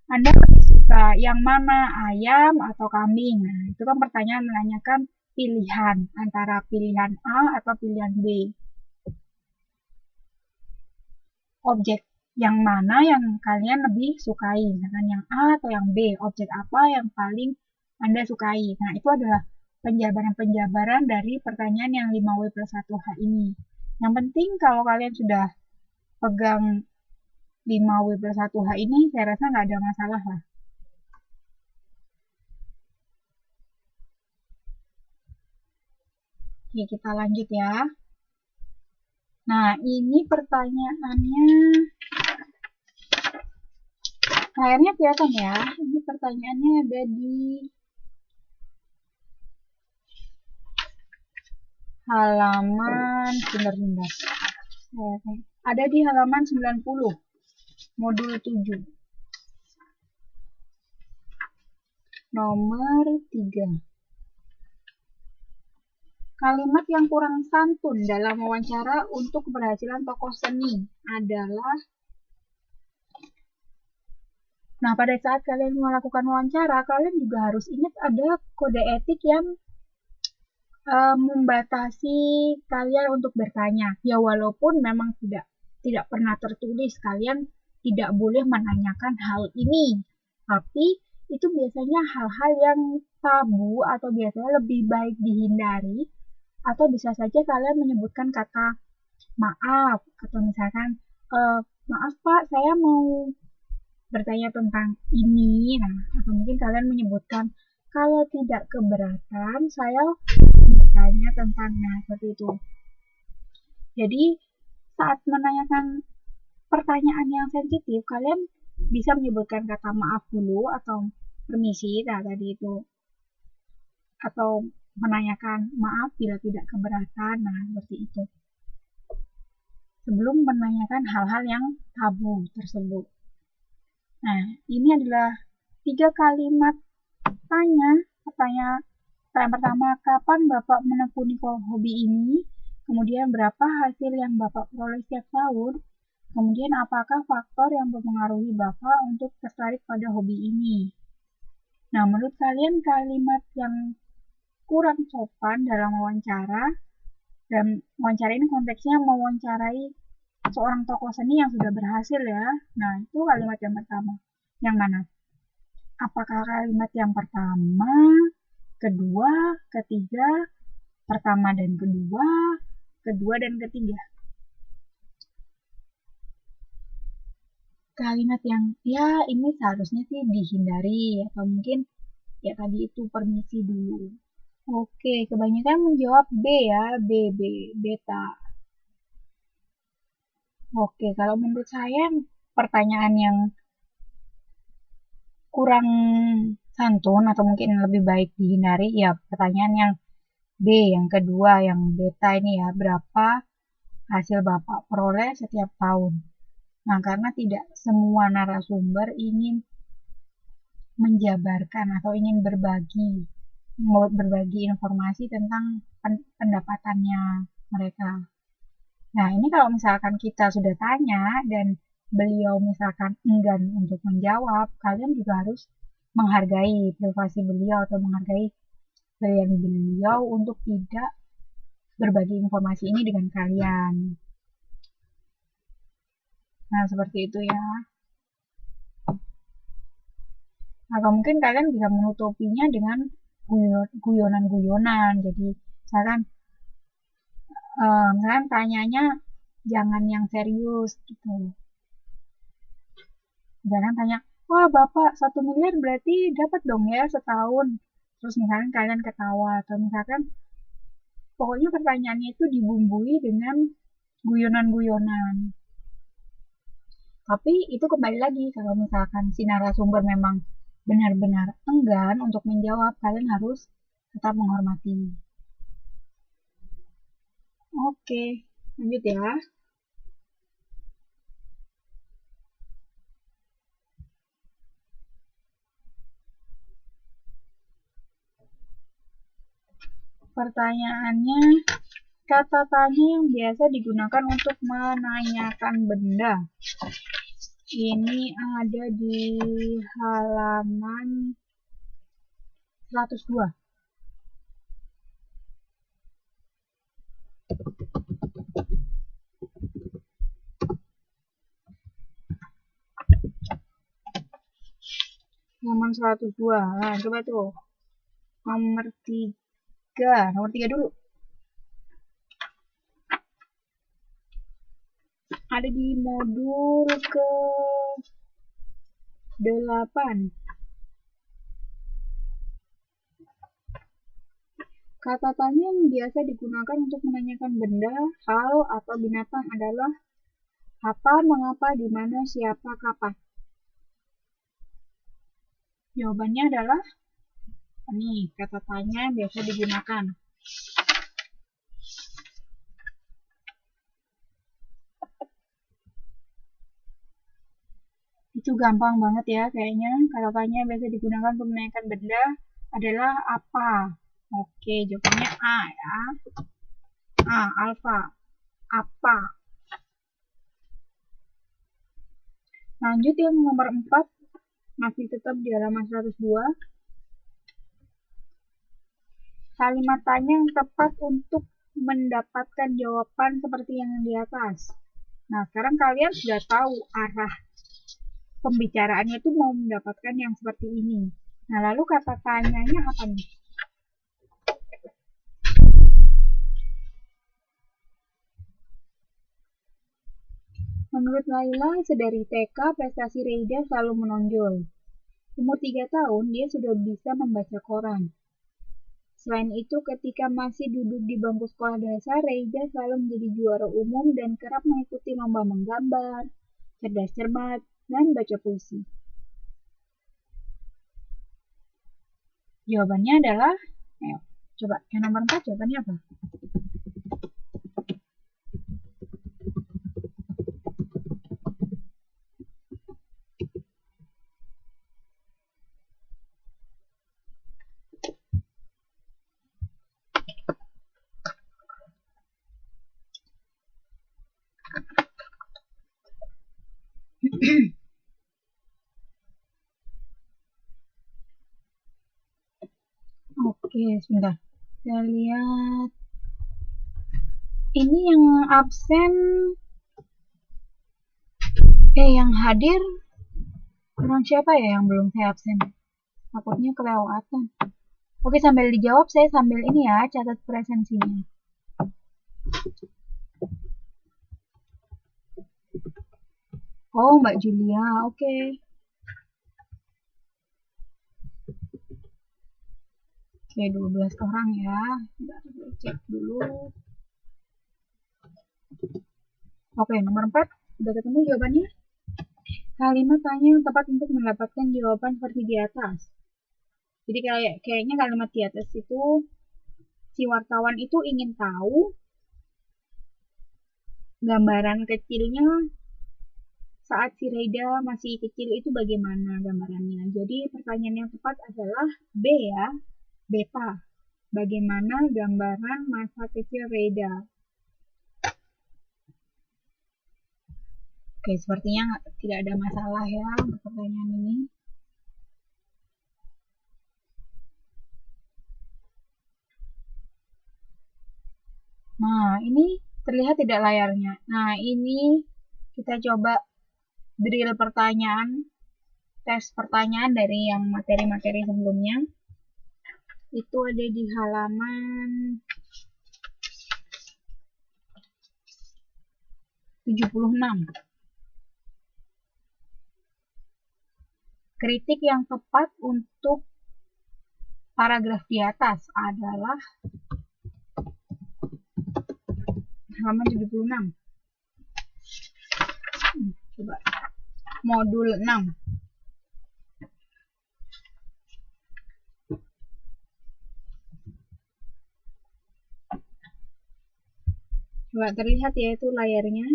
Anda lebih suka yang mana, ayam atau kambing? Nah, itu kan pertanyaan menanyakan pilihan antara pilihan A atau pilihan B. Objek yang mana yang kalian lebih sukai? Misalkan yang A atau yang B, objek apa yang paling Anda sukai? Nah, itu adalah penjabaran-penjabaran dari pertanyaan yang 5W plus 1H ini. Yang penting kalau kalian sudah pegang 5W plus 1H ini, saya rasa nggak ada masalah lah. Oke, kita lanjut ya. Nah, ini pertanyaannya, layarnya kelihatan ya. Ini pertanyaannya ada di halaman, sebentar. Ada di halaman 90, modul 7. Nomor 3. Kalimat yang kurang santun dalam wawancara untuk keberhasilan tokoh seni adalah. Nah, pada saat kalian melakukan wawancara, kalian juga harus ingat ada kode etik yang membatasi kalian untuk bertanya. Ya, walaupun memang tidak pernah tertulis kalian tidak boleh menanyakan hal ini, tapi itu biasanya hal-hal yang tabu atau biasanya lebih baik dihindari, atau bisa saja kalian menyebutkan kata maaf atau misalkan maaf Pak, saya mau bertanya tentang ini. Nah, atau mungkin kalian menyebutkan kalau tidak keberatan saya bertanya tentang seperti itu. Jadi saat menanyakan pertanyaan yang sensitif, kalian bisa menyebutkan kata maaf dulu atau permisi, nah tadi itu, atau menanyakan maaf bila tidak keberatan, nah seperti itu, sebelum menanyakan hal-hal yang tabu tersebut. Nah, ini adalah 3 kalimat tanya. Pertanyaan pertama, kapan Bapak menekuni hobi ini? Kemudian berapa hasil yang Bapak peroleh setiap tahun? Kemudian apakah faktor yang mempengaruhi Bapak untuk tertarik pada hobi ini? Nah, menurut kalian kalimat yang kurang sopan dalam wawancara, dan wawancara ini konteksnya mewawancarai seorang tokoh seni yang sudah berhasil ya. Nah, itu kalimat yang pertama. Yang mana? Apakah kalimat yang pertama, kedua, ketiga, pertama dan kedua dan ketiga? Kalimat yang ya ini seharusnya sih dihindari atau mungkin ya tadi itu permisi dulu. Oke, kebanyakan menjawab B ya, B, beta. Oke, kalau menurut saya pertanyaan yang kurang santun atau mungkin lebih baik dihindari ya pertanyaan yang B, yang kedua, yang beta ini ya, berapa hasil Bapak peroleh setiap tahun. Nah, karena tidak semua narasumber ingin menjabarkan atau ingin berbagi informasi tentang pendapatannya mereka. Nah, ini kalau misalkan kita sudah tanya dan beliau misalkan enggan untuk menjawab, kalian juga harus menghargai privasi beliau atau menghargai pilihan beliau untuk tidak berbagi informasi ini dengan kalian. Nah, seperti itu ya. Atau mungkin kalian bisa menutupinya dengan guyonan-guyonan. Jadi, misalkan tanyanya jangan yang serius gitu. Jangan tanya, wah Bapak 1 miliar berarti dapat dong ya setahun. Terus misalkan kalian ketawa atau misalkan pokoknya pertanyaannya itu dibumbui dengan guyonan-guyonan. Tapi itu kembali lagi kalau misalkan si narasumber memang benar-benar enggan untuk menjawab, kalian harus tetap menghormati. Oke, lanjut ya. Pertanyaannya, kata tanya yang biasa digunakan untuk menanyakan benda. Ini ada di halaman 102. Halaman 102. Nah, coba tuh. Nomor 3 dulu. Ada di modul ke 8. Kata tanya yang biasa digunakan untuk menanyakan benda, hal, atau binatang adalah apa, mengapa, di mana, siapa, kapan. Jawabannya adalah ini, kata tanya yang biasa digunakan. Itu gampang banget ya kayaknya. Kata tanya yang biasa digunakan untuk menanyakan benda adalah apa. Oke, jawabannya A ya. A, alfa. Apa. Lanjut yang nomor 4. Masih tetap di halaman 102. Kalimat tanya yang tepat untuk mendapatkan jawaban seperti yang di atas. Nah, sekarang kalian sudah tahu arah pembicaraannya itu mau mendapatkan yang seperti ini. Nah, lalu kata tanyanya apa nih? Menurut Laila, sedari TK prestasi Reida selalu menonjol. Umur 3 tahun, dia sudah bisa membaca koran. Selain itu, ketika masih duduk di bangku sekolah dasar, Reida selalu menjadi juara umum dan kerap mengikuti lomba menggambar, cerdas cermat, dan baca puisi. Jawabannya adalah, ayo, coba yang nomor 4 jawabannya apa? Oke, sebentar. Saya lihat. Ini yang absen Yang hadir orang siapa ya yang belum saya absen? Takutnya kelewatan. Oke, sambil dijawab saya sambil ini ya, catat presensinya. Oh, Mbak Julia, oke. Oke, 12 orang ya. Bentar, cek dulu. Oke, nomor 4. Udah ketemu jawabannya? Kalimat tanya yang tepat untuk mendapatkan jawaban seperti di atas. Jadi kayaknya kalimat di atas itu si wartawan itu ingin tahu gambaran kecilnya saat si Reida masih kecil itu bagaimana gambarannya. Jadi pertanyaan yang tepat adalah B ya, beta. Bagaimana gambaran masa kecil Reida? Oke, sepertinya tidak ada masalah ya untuk pertanyaan ini. Nah, ini terlihat tidak layarnya. Nah, ini kita coba drill pertanyaan, tes pertanyaan dari yang materi-materi sebelumnya. Itu ada di halaman 76. Kritik yang tepat untuk paragraf di atas adalah halaman 76. Coba modul 6. Coba terlihat ya itu layarnya.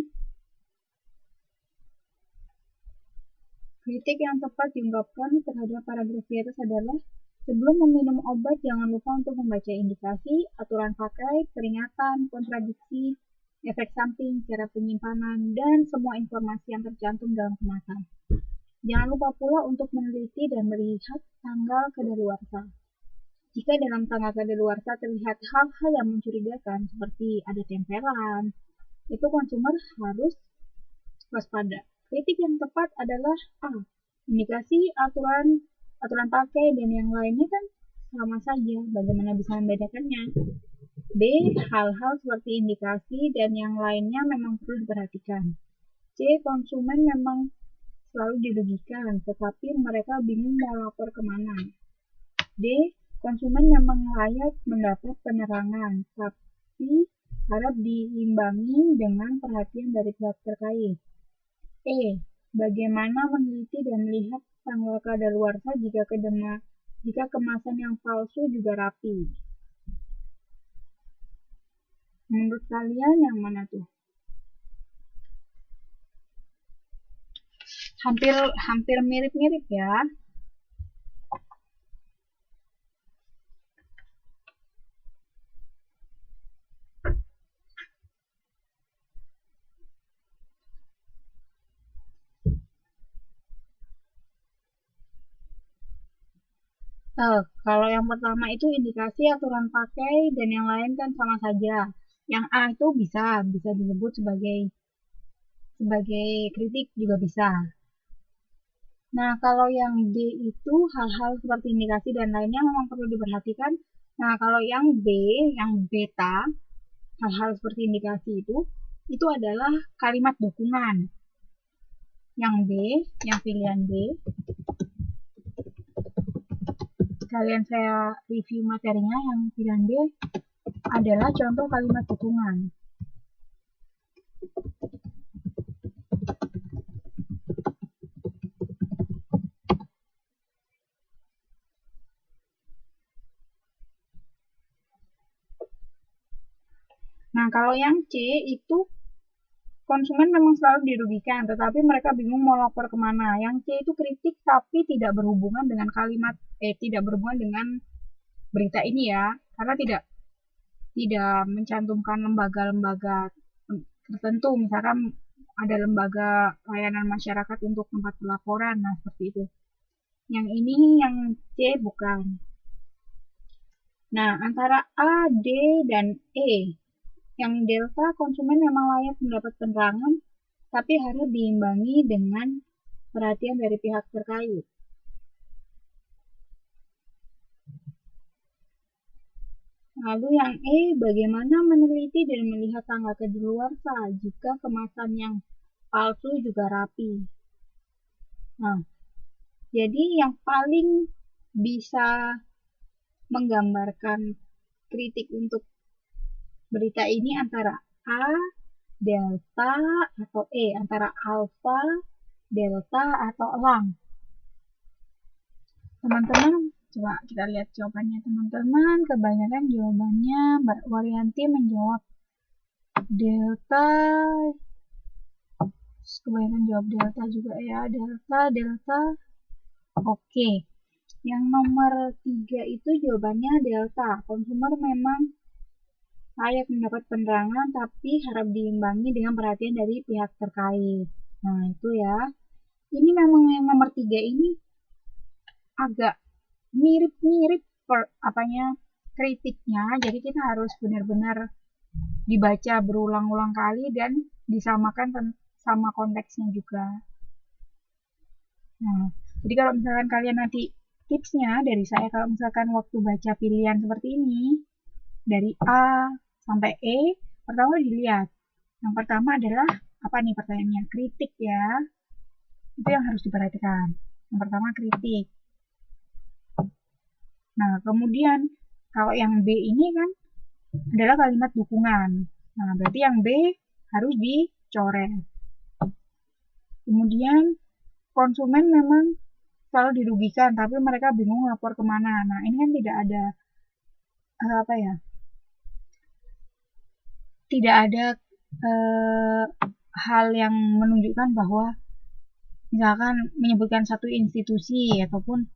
Kritik yang tepat diungkapkan terhadap paragraf di atas adalah sebelum meminum obat jangan lupa untuk membaca indikasi, aturan pakai, peringatan, kontradiksi, efek samping, cara penyimpanan, dan semua informasi yang tercantum dalam kemasan. Jangan lupa pula untuk meneliti dan melihat tanggal kadaluarsa. Jika dalam tanggal kadaluarsa terlihat hal-hal yang mencurigakan seperti ada tempelan, itu konsumer harus waspada. Kritik yang tepat adalah A. Indikasi, aturan pakai, dan yang lainnya kan sama saja. Bagaimana bisa membedakannya? B. Hal-hal seperti indikasi dan yang lainnya memang perlu diperhatikan. C. Konsumen memang selalu dirugikan, tetapi mereka bingung mau lapor kemana. D. Konsumen memang layak mendapat penerangan, tapi harap diimbangi dengan perhatian dari pihak terkait. E. Bagaimana meneliti dan melihat tanggal kadaluarsa jika kemasan yang palsu juga rapi. Menurut kalian yang mana tuh? Hampir mirip-mirip ya. Kalau yang pertama itu indikasi, aturan pakai, dan yang lain kan sama saja. Yang A itu bisa disebut sebagai kritik juga bisa. Nah, kalau yang B itu hal-hal seperti indikasi dan lainnya memang perlu diperhatikan. Nah, kalau yang B, yang beta, hal-hal seperti indikasi itu adalah kalimat dukungan. Yang B, yang pilihan B, sekalian saya review materinya, yang pilihan B adalah contoh kalimat dukungan. Nah, kalau yang C itu konsumen memang selalu dirugikan, tetapi mereka bingung mau lapor kemana. Yang C itu kritik tapi tidak berhubungan dengan tidak berhubungan dengan berita ini ya, karena tidak mencantumkan lembaga-lembaga tertentu, misalkan ada lembaga layanan masyarakat untuk tempat pelaporan, nah seperti itu. Yang ini yang C bukan. Nah, antara A, D, dan E. Yang delta konsumen memang layak mendapat penerangan, tapi harus diimbangi dengan perhatian dari pihak terkait. Lalu yang E, bagaimana meneliti dan melihat tanggal kedaluarsa jika kemasan yang palsu juga rapi. Nah, jadi yang paling bisa menggambarkan kritik untuk berita ini antara A, delta, atau E, antara alfa, delta, atau elang. Teman-teman, coba kita lihat jawabannya teman-teman. Kebanyakan jawabannya Mbak Waryanti menjawab delta. Kebanyakan jawab delta juga ya. Delta. Oke. Yang nomor 3 itu jawabannya delta. Konsumer memang layak mendapat penerangan, tapi harap diimbangi dengan perhatian dari pihak terkait. Nah, itu ya. Ini memang yang nomor 3 ini agak mirip-mirip kritiknya, jadi kita harus benar-benar dibaca berulang-ulang kali dan disamakan sama konteksnya juga. Nah, jadi kalau misalkan kalian nanti tipsnya dari saya, kalau misalkan waktu baca pilihan seperti ini dari A sampai E, pertama dilihat. Yang pertama adalah apa nih pertanyaannya? Kritik ya. Itu yang harus diperhatikan. Yang pertama kritik. Nah, kemudian kalau yang B ini kan adalah kalimat dukungan. Nah, berarti yang B harus dicoret. Kemudian konsumen memang selalu dirugikan, tapi mereka bingung lapor kemana. Nah, ini kan tidak ada tidak ada hal yang menunjukkan bahwa misalkan menyebutkan satu institusi ataupun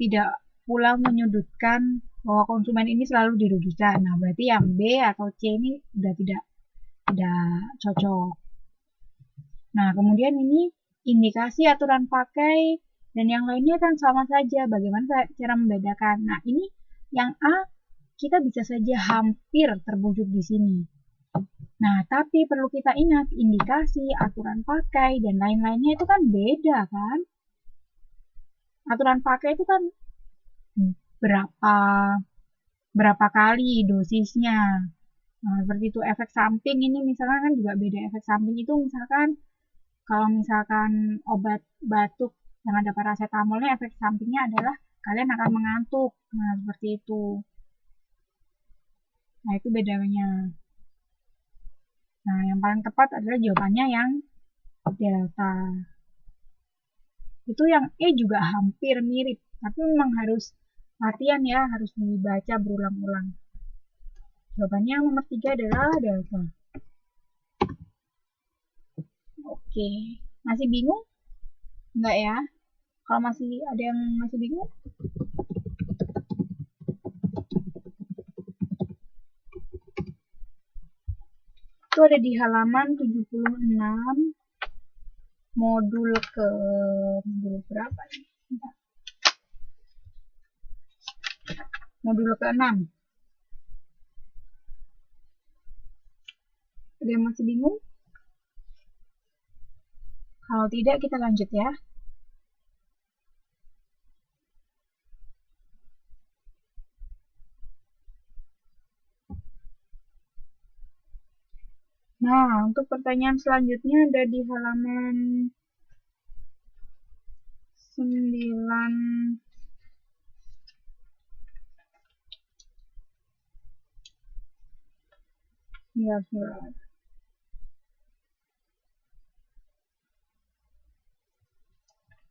tidak pula menyudutkan bahwa konsumen ini selalu dirugikan. Nah, berarti yang B atau C ini sudah tidak cocok. Nah, kemudian ini indikasi aturan pakai dan yang lainnya kan sama saja. Bagaimana cara membedakan? Nah, ini yang A kita bisa saja hampir terbujuk di sini. Nah, tapi perlu kita ingat indikasi, aturan pakai, dan lain-lainnya itu kan beda kan? Aturan pakai itu kan berapa kali dosisnya. Nah, seperti itu. Efek samping ini misalkan kan juga beda. Efek samping itu misalkan kalau misalkan obat batuk yang ada paracetamolnya, efek sampingnya adalah kalian akan mengantuk. Nah, seperti itu. Nah, itu bedanya. Nah, yang paling tepat adalah jawabannya yang delta. Itu yang E juga hampir mirip, tapi memang harus latihan ya, harus dibaca berulang-ulang. Jawabannya yang nomor 3 adalah delta. Oke, masih bingung? Enggak ya? Kalau masih ada yang masih bingung? Itu ada di halaman 76, modul berapa nih? Modul ke-6. Ada yang masih bingung? Kalau tidak, kita lanjut ya. Nah, untuk pertanyaan selanjutnya ada di halaman 9.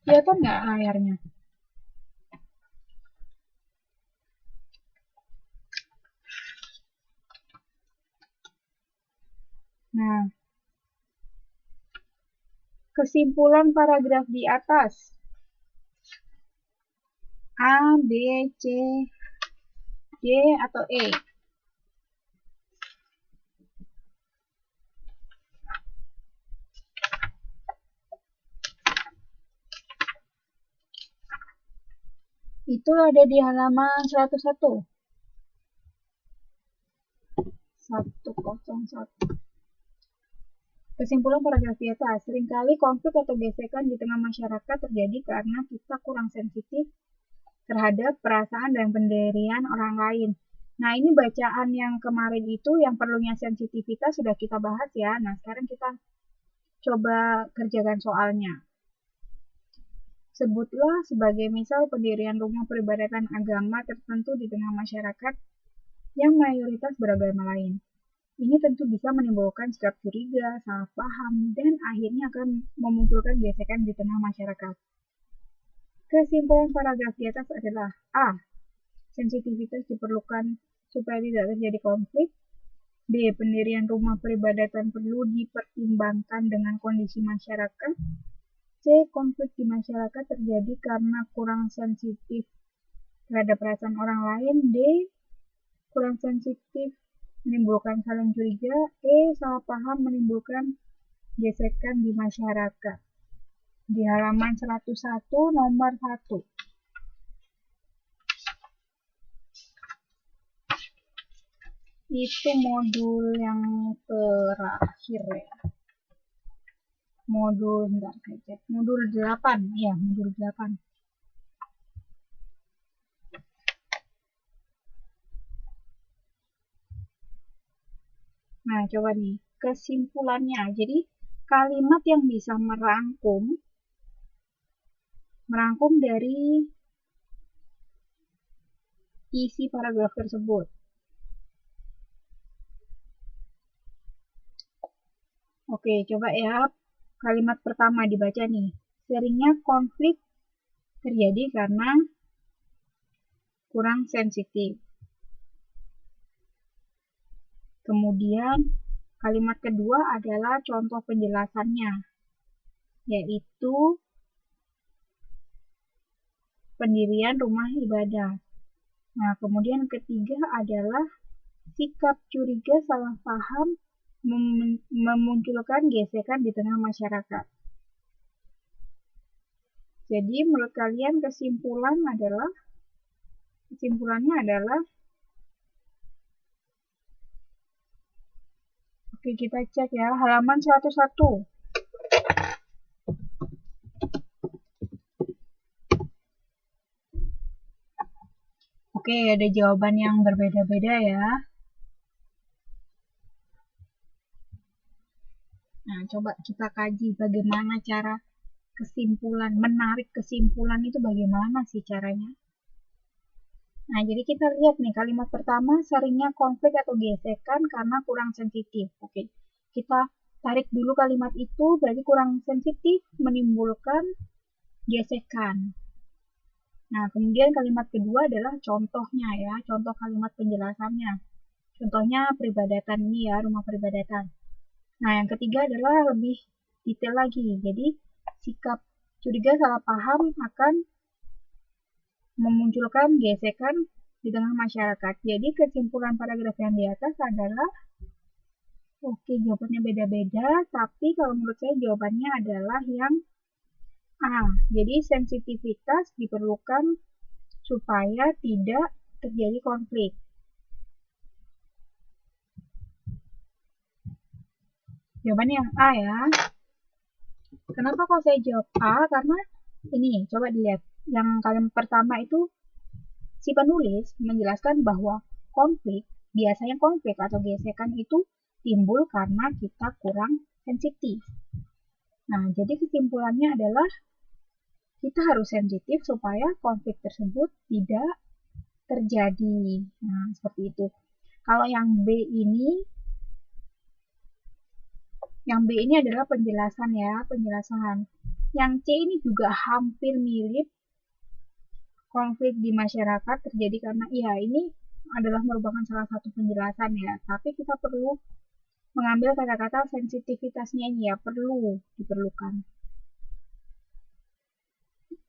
Kelihatan nggak layarnya? Nah, kesimpulan paragraf di atas. A, B, C, D, atau E? Itu ada di halaman 101. 101. Kesimpulan paragraf di atas, seringkali konflik atau gesekan di tengah masyarakat terjadi karena kita kurang sensitif terhadap perasaan dan pendirian orang lain. Nah, ini bacaan yang kemarin itu yang perlunya sensitivitas sudah kita bahas ya. Nah, sekarang kita coba kerjakan soalnya. Sebutlah sebagai misal pendirian rumah peribadatan agama tertentu di tengah masyarakat yang mayoritas beragama lain. Ini tentu bisa menimbulkan sikap curiga, salah paham, dan akhirnya akan memunculkan gesekan di tengah masyarakat. Kesimpulan paragraf di atas adalah A. Sensitivitas diperlukan supaya tidak terjadi konflik. B. Pendirian rumah peribadatan perlu dipertimbangkan dengan kondisi masyarakat. C. Konflik di masyarakat terjadi karena kurang sensitif terhadap perasaan orang lain. D. Kurang sensitif menimbulkan saling curiga. E. Salah paham menimbulkan gesekan di masyarakat. Di halaman 101 nomor 1. Itu modul yang terakhir ya. Modul 8 ya, modul 8. Nah, coba nih kesimpulannya. Jadi kalimat yang bisa merangkum dari isi paragraf tersebut. Oke, coba ya. Kalimat pertama dibaca nih. Seringnya konflik terjadi karena kurang sensitif. Kemudian kalimat kedua adalah contoh penjelasannya, yaitu pendirian rumah ibadah. Nah, kemudian ketiga adalah sikap curiga, salah paham, memunculkan gesekan di tengah masyarakat. Jadi menurut kalian kesimpulannya adalah oke, kita cek ya, halaman 101. Oke, ada jawaban yang berbeda-beda ya. Nah, coba kita kaji bagaimana cara menarik kesimpulan itu bagaimana sih caranya. Nah, jadi kita lihat nih kalimat pertama, seringnya konflik atau gesekan karena kurang sensitif. Oke, kita tarik dulu kalimat itu, berarti kurang sensitif menimbulkan gesekan. Nah, kemudian kalimat kedua adalah contohnya ya, contoh kalimat penjelasannya. Contohnya peribadatan ini ya, rumah peribadatan. Nah, yang ketiga adalah lebih detail lagi. Jadi, sikap curiga, salah paham akan memunculkan gesekan di tengah masyarakat. Jadi, kesimpulan paragraf yang di atas adalah oke, jawabannya beda-beda, tapi kalau menurut saya jawabannya adalah yang A. Jadi, sensitivitas diperlukan supaya tidak terjadi konflik. Jawabannya yang A ya. Kenapa kok saya jawab A? Karena ini, coba dilihat. Yang kalimat pertama itu si penulis menjelaskan bahwa biasanya konflik atau gesekan itu timbul karena kita kurang sensitif. Nah, jadi kesimpulannya adalah kita harus sensitif supaya konflik tersebut tidak terjadi. Nah, seperti itu. Kalau yang B ini adalah penjelasan ya, penjelasan. Yang C ini juga hampir mirip, konflik di masyarakat terjadi karena ya ini adalah merupakan salah satu penjelasan ya, tapi kita perlu mengambil kata-kata sensitivitasnya ini ya, diperlukan.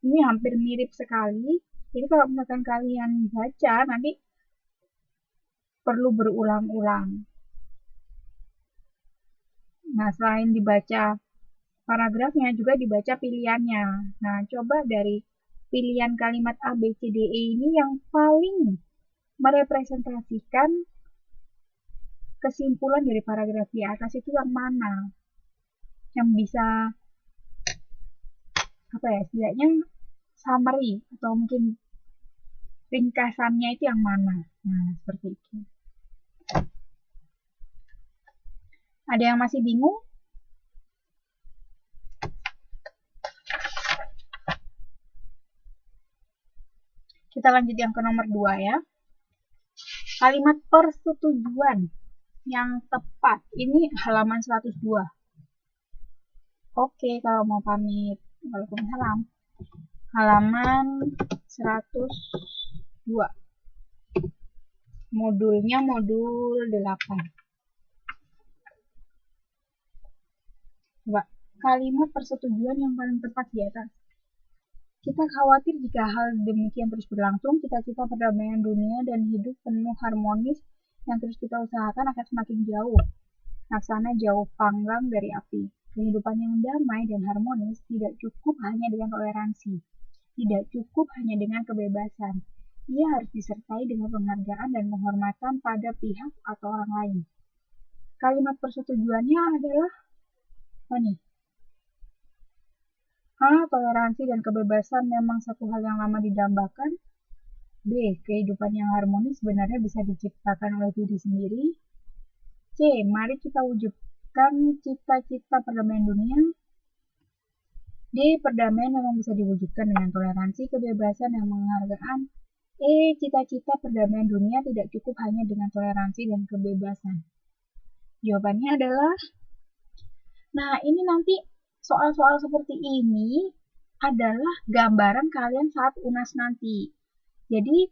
Ini hampir mirip sekali, jadi kalau misalkan kalian baca nanti perlu berulang-ulang. Nah, selain dibaca paragrafnya, juga dibaca pilihannya. Nah, coba dari pilihan kalimat A, B, C, D, E ini yang paling merepresentasikan kesimpulan dari paragraf di atas itu yang mana? yang bisa apa ya, setidaknya summary atau mungkin ringkasannya itu yang mana. Nah, seperti itu. Ada yang masih bingung? Kita lanjut yang ke nomor 2 ya. Kalimat persetujuan yang tepat. Ini halaman 102. Oke, kalau mau pamit. Waalaikumsalam. Halaman 102. Modulnya modul 8. Coba, kalimat persetujuan yang paling tepat di atas. Kita khawatir jika hal demikian terus berlangsung, cita-cita perdamaian dunia dan hidup penuh harmonis yang terus kita usahakan akan semakin jauh. Laksana jauh panggang dari api. Kehidupan yang damai dan harmonis tidak cukup hanya dengan toleransi. Tidak cukup hanya dengan kebebasan. Ia harus disertai dengan penghargaan dan penghormatan pada pihak atau orang lain. Kalimat persetujuannya adalah apa nih? A. Toleransi dan kebebasan memang satu hal yang lama didambakan. B. Kehidupan yang harmonis sebenarnya bisa diciptakan oleh diri sendiri. C. Mari kita wujudkan cita-cita perdamaian dunia. D. Perdamaian memang bisa diwujudkan dengan toleransi, kebebasan, dan penghargaan. E. Cita-cita perdamaian dunia tidak cukup hanya dengan toleransi dan kebebasan. Jawabannya adalah, nah ini nanti soal-soal seperti ini adalah gambaran kalian saat UNAS nanti. Jadi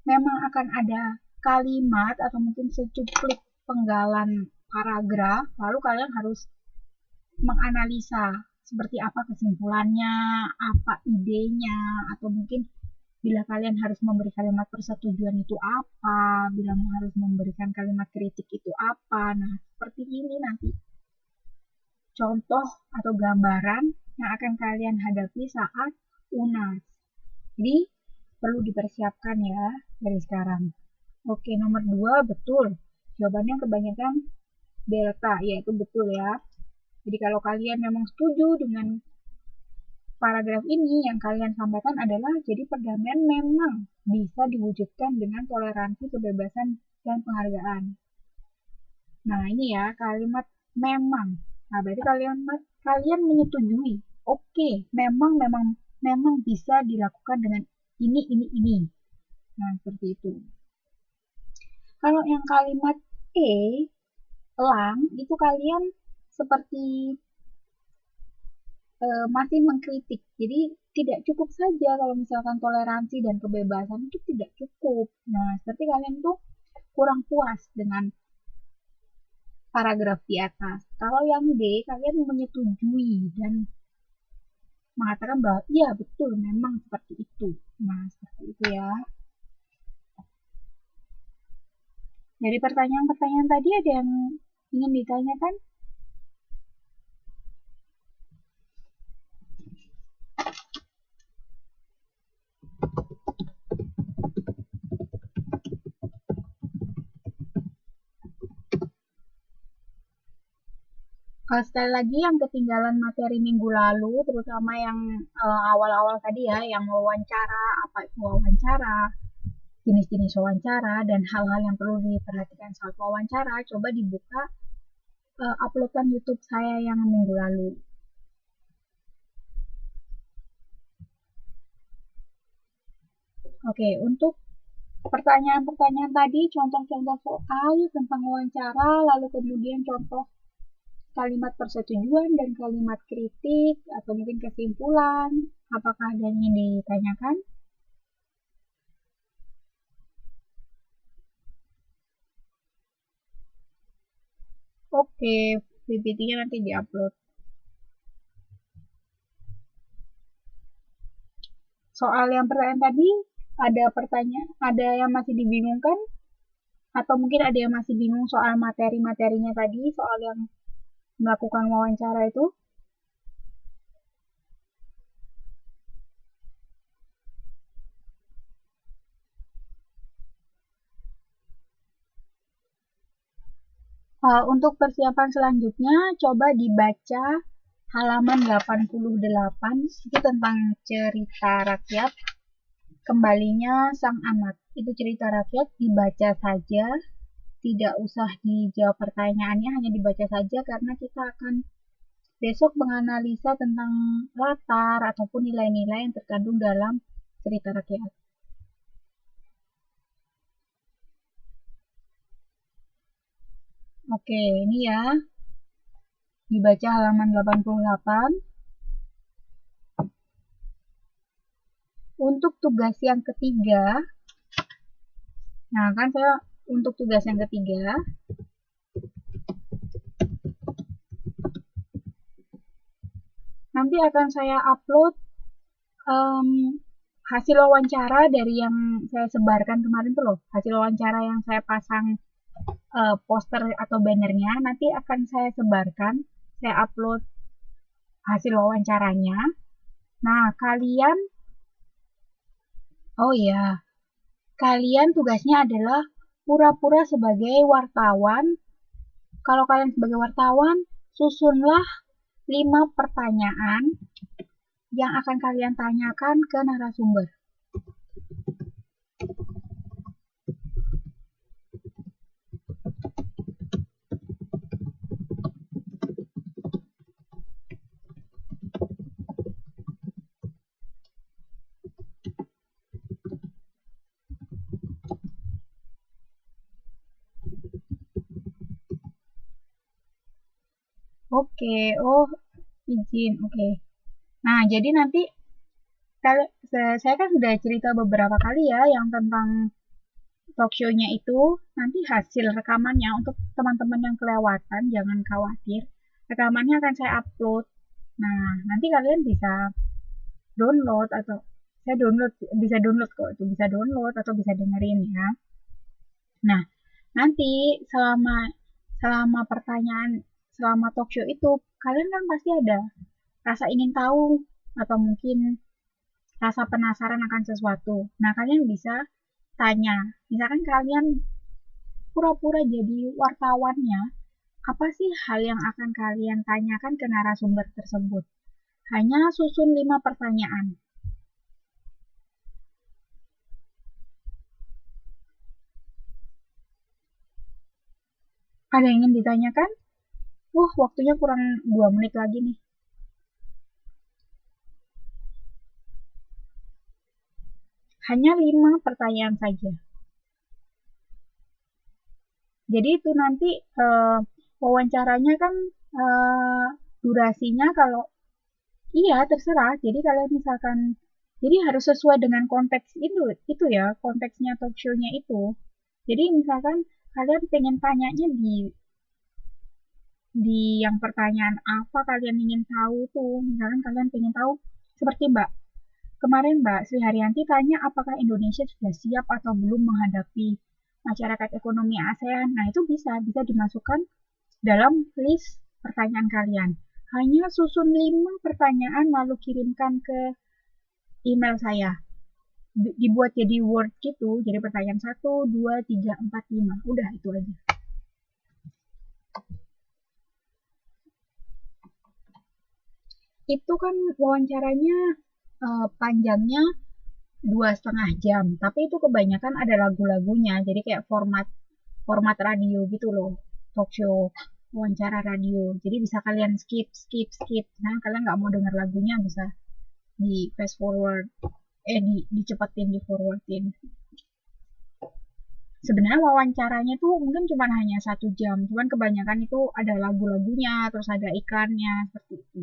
memang akan ada kalimat atau mungkin secuplik penggalan paragraf, lalu kalian harus menganalisa seperti apa kesimpulannya, apa idenya, atau mungkin bila kalian harus memberi kalimat persetujuan itu apa, bila harus memberikan kalimat kritik itu apa. Nah, seperti ini nanti contoh atau gambaran yang akan kalian hadapi saat UNAS. Jadi, perlu dipersiapkan ya dari sekarang. Oke, nomor 2 betul. Jawabannya kebanyakan delta, yaitu betul ya. Jadi kalau kalian memang setuju dengan paragraf ini, yang kalian sampaikan adalah jadi perdamaian memang bisa diwujudkan dengan toleransi, kebebasan, dan penghargaan. Nah, ini ya kalimat memang. Nah, berarti kalian menyetujui. Oke, memang bisa dilakukan dengan ini. Nah, seperti itu. Kalau yang kalimat elang, itu kalian seperti masih mengkritik. Jadi tidak cukup saja kalau misalkan toleransi dan kebebasan itu tidak cukup. Nah, seperti kalian tuh kurang puas dengan paragraf di atas. Kalau yang D, kalian menyetujui dan mengatakan bahwa iya betul memang seperti itu. Nah, seperti itu ya. Dari pertanyaan-pertanyaan tadi ada yang ingin ditanyakan? Sekali lagi yang ketinggalan materi minggu lalu, terutama yang awal-awal tadi ya, yang wawancara, apa itu wawancara, jenis-jenis wawancara, dan hal-hal yang perlu diperhatikan saat wawancara, coba dibuka uploadan YouTube saya yang minggu lalu. Oke, untuk pertanyaan-pertanyaan tadi, contoh-contoh soal tentang wawancara, lalu kemudian contoh kalimat persetujuan dan kalimat kritik, atau mungkin kesimpulan, apakah ada yang ingin ditanyakan? Oke, PPT-nya nanti diupload. Soal yang pertanyaan tadi, ada yang masih dibingungkan? Atau mungkin ada yang masih bingung soal materi-materinya tadi, soal yang melakukan wawancara itu? Untuk persiapan selanjutnya, coba dibaca halaman 88, itu tentang cerita rakyat, kembalinya sang anak. Itu cerita rakyat, dibaca saja, tidak usah dijawab pertanyaannya, hanya dibaca saja karena kita akan besok menganalisa tentang latar ataupun nilai-nilai yang terkandung dalam cerita rakyat. Oke, ini ya. Dibaca halaman 88. Untuk tugas yang ketiga, nah kan saya untuk tugas yang ketiga, nanti akan saya upload hasil wawancara dari yang saya sebarkan kemarin tuh loh, hasil wawancara yang saya pasang poster atau bannernya, nanti akan saya sebarkan, saya upload hasil wawancaranya. Nah, kalian, oh ya, kalian tugasnya adalah pura-pura sebagai wartawan. Kalau kalian sebagai wartawan, susunlah 5 pertanyaan yang akan kalian tanyakan ke narasumber. Oke, oh izin, oke. Nah, jadi nanti saya kan sudah cerita beberapa kali ya yang tentang talk show-nya itu, nanti hasil rekamannya untuk teman-teman yang kelewatan, jangan khawatir. Rekamannya akan saya upload. Nah, nanti kalian bisa download atau saya download, bisa download kok, itu bisa download atau bisa dengerin ya. Nah, nanti selama selama pertanyaan selama talk show itu kalian kan pasti ada rasa ingin tahu atau mungkin rasa penasaran akan sesuatu. Nah, kalian bisa tanya. Misalkan kalian pura-pura jadi wartawannya, apa sih hal yang akan kalian tanyakan ke narasumber tersebut? Hanya susun 5 pertanyaan. Ada yang ingin ditanyakan? Wah, waktunya kurang 2 menit lagi nih. Hanya 5 pertanyaan saja. Jadi itu nanti wawancaranya kan durasinya kalau iya terserah. Jadi kalau misalkan jadi harus sesuai dengan konteks itu ya, konteksnya talk show-nya itu. Jadi misalkan kalian pengen tanyanya di yang pertanyaan apa kalian ingin tahu tuh. Misalkan kalian pengen tahu seperti Mbak. Kemarin Mbak Sri Haryanti tanya apakah Indonesia sudah siap atau belum menghadapi masyarakat ekonomi ASEAN. Nah, itu bisa dimasukkan dalam list pertanyaan kalian. Hanya susun 5 pertanyaan lalu kirimkan ke email saya. Dibuat jadi word gitu, jadi pertanyaan 1, 2, 3, 4, 5. Udah itu aja. Itu kan wawancaranya panjangnya 2,5 jam, tapi itu kebanyakan ada lagu-lagunya, jadi kayak format radio gitu loh, talk show wawancara radio. Jadi bisa kalian skip skip skip. Nah, kalian nggak mau dengar lagunya bisa di fast forward, dicepetin, di forwardin. Sebenarnya wawancaranya tuh mungkin cuma hanya 1 jam, cuman kebanyakan itu ada lagu-lagunya, terus ada iklannya seperti itu.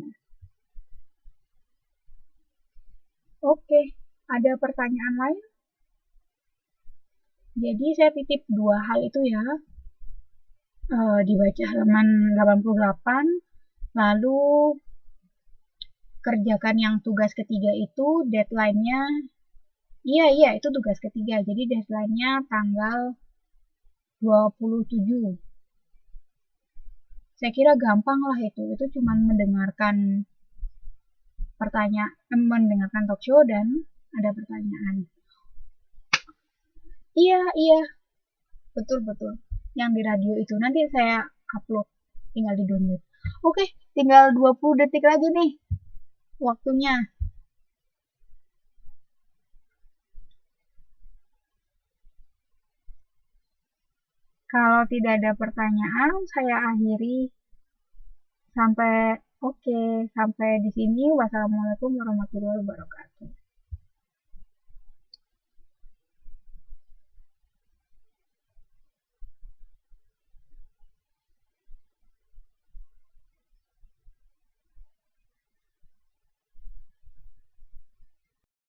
Oke, ada pertanyaan lain? Jadi saya titip 2 hal itu ya. Dibaca halaman 88, lalu kerjakan yang tugas ketiga itu deadline-nya, iya itu tugas ketiga, jadi deadline-nya tanggal 27. Saya kira gampang lah itu cuma mendengarkan mendengarkan talk show dan ada pertanyaan. Iya, betul. Yang di radio itu. Nanti saya upload, tinggal di download. Oke, tinggal 20 detik lagi nih waktunya. Kalau tidak ada pertanyaan, saya akhiri sampai di sini. Wassalamualaikum warahmatullahi wabarakatuh.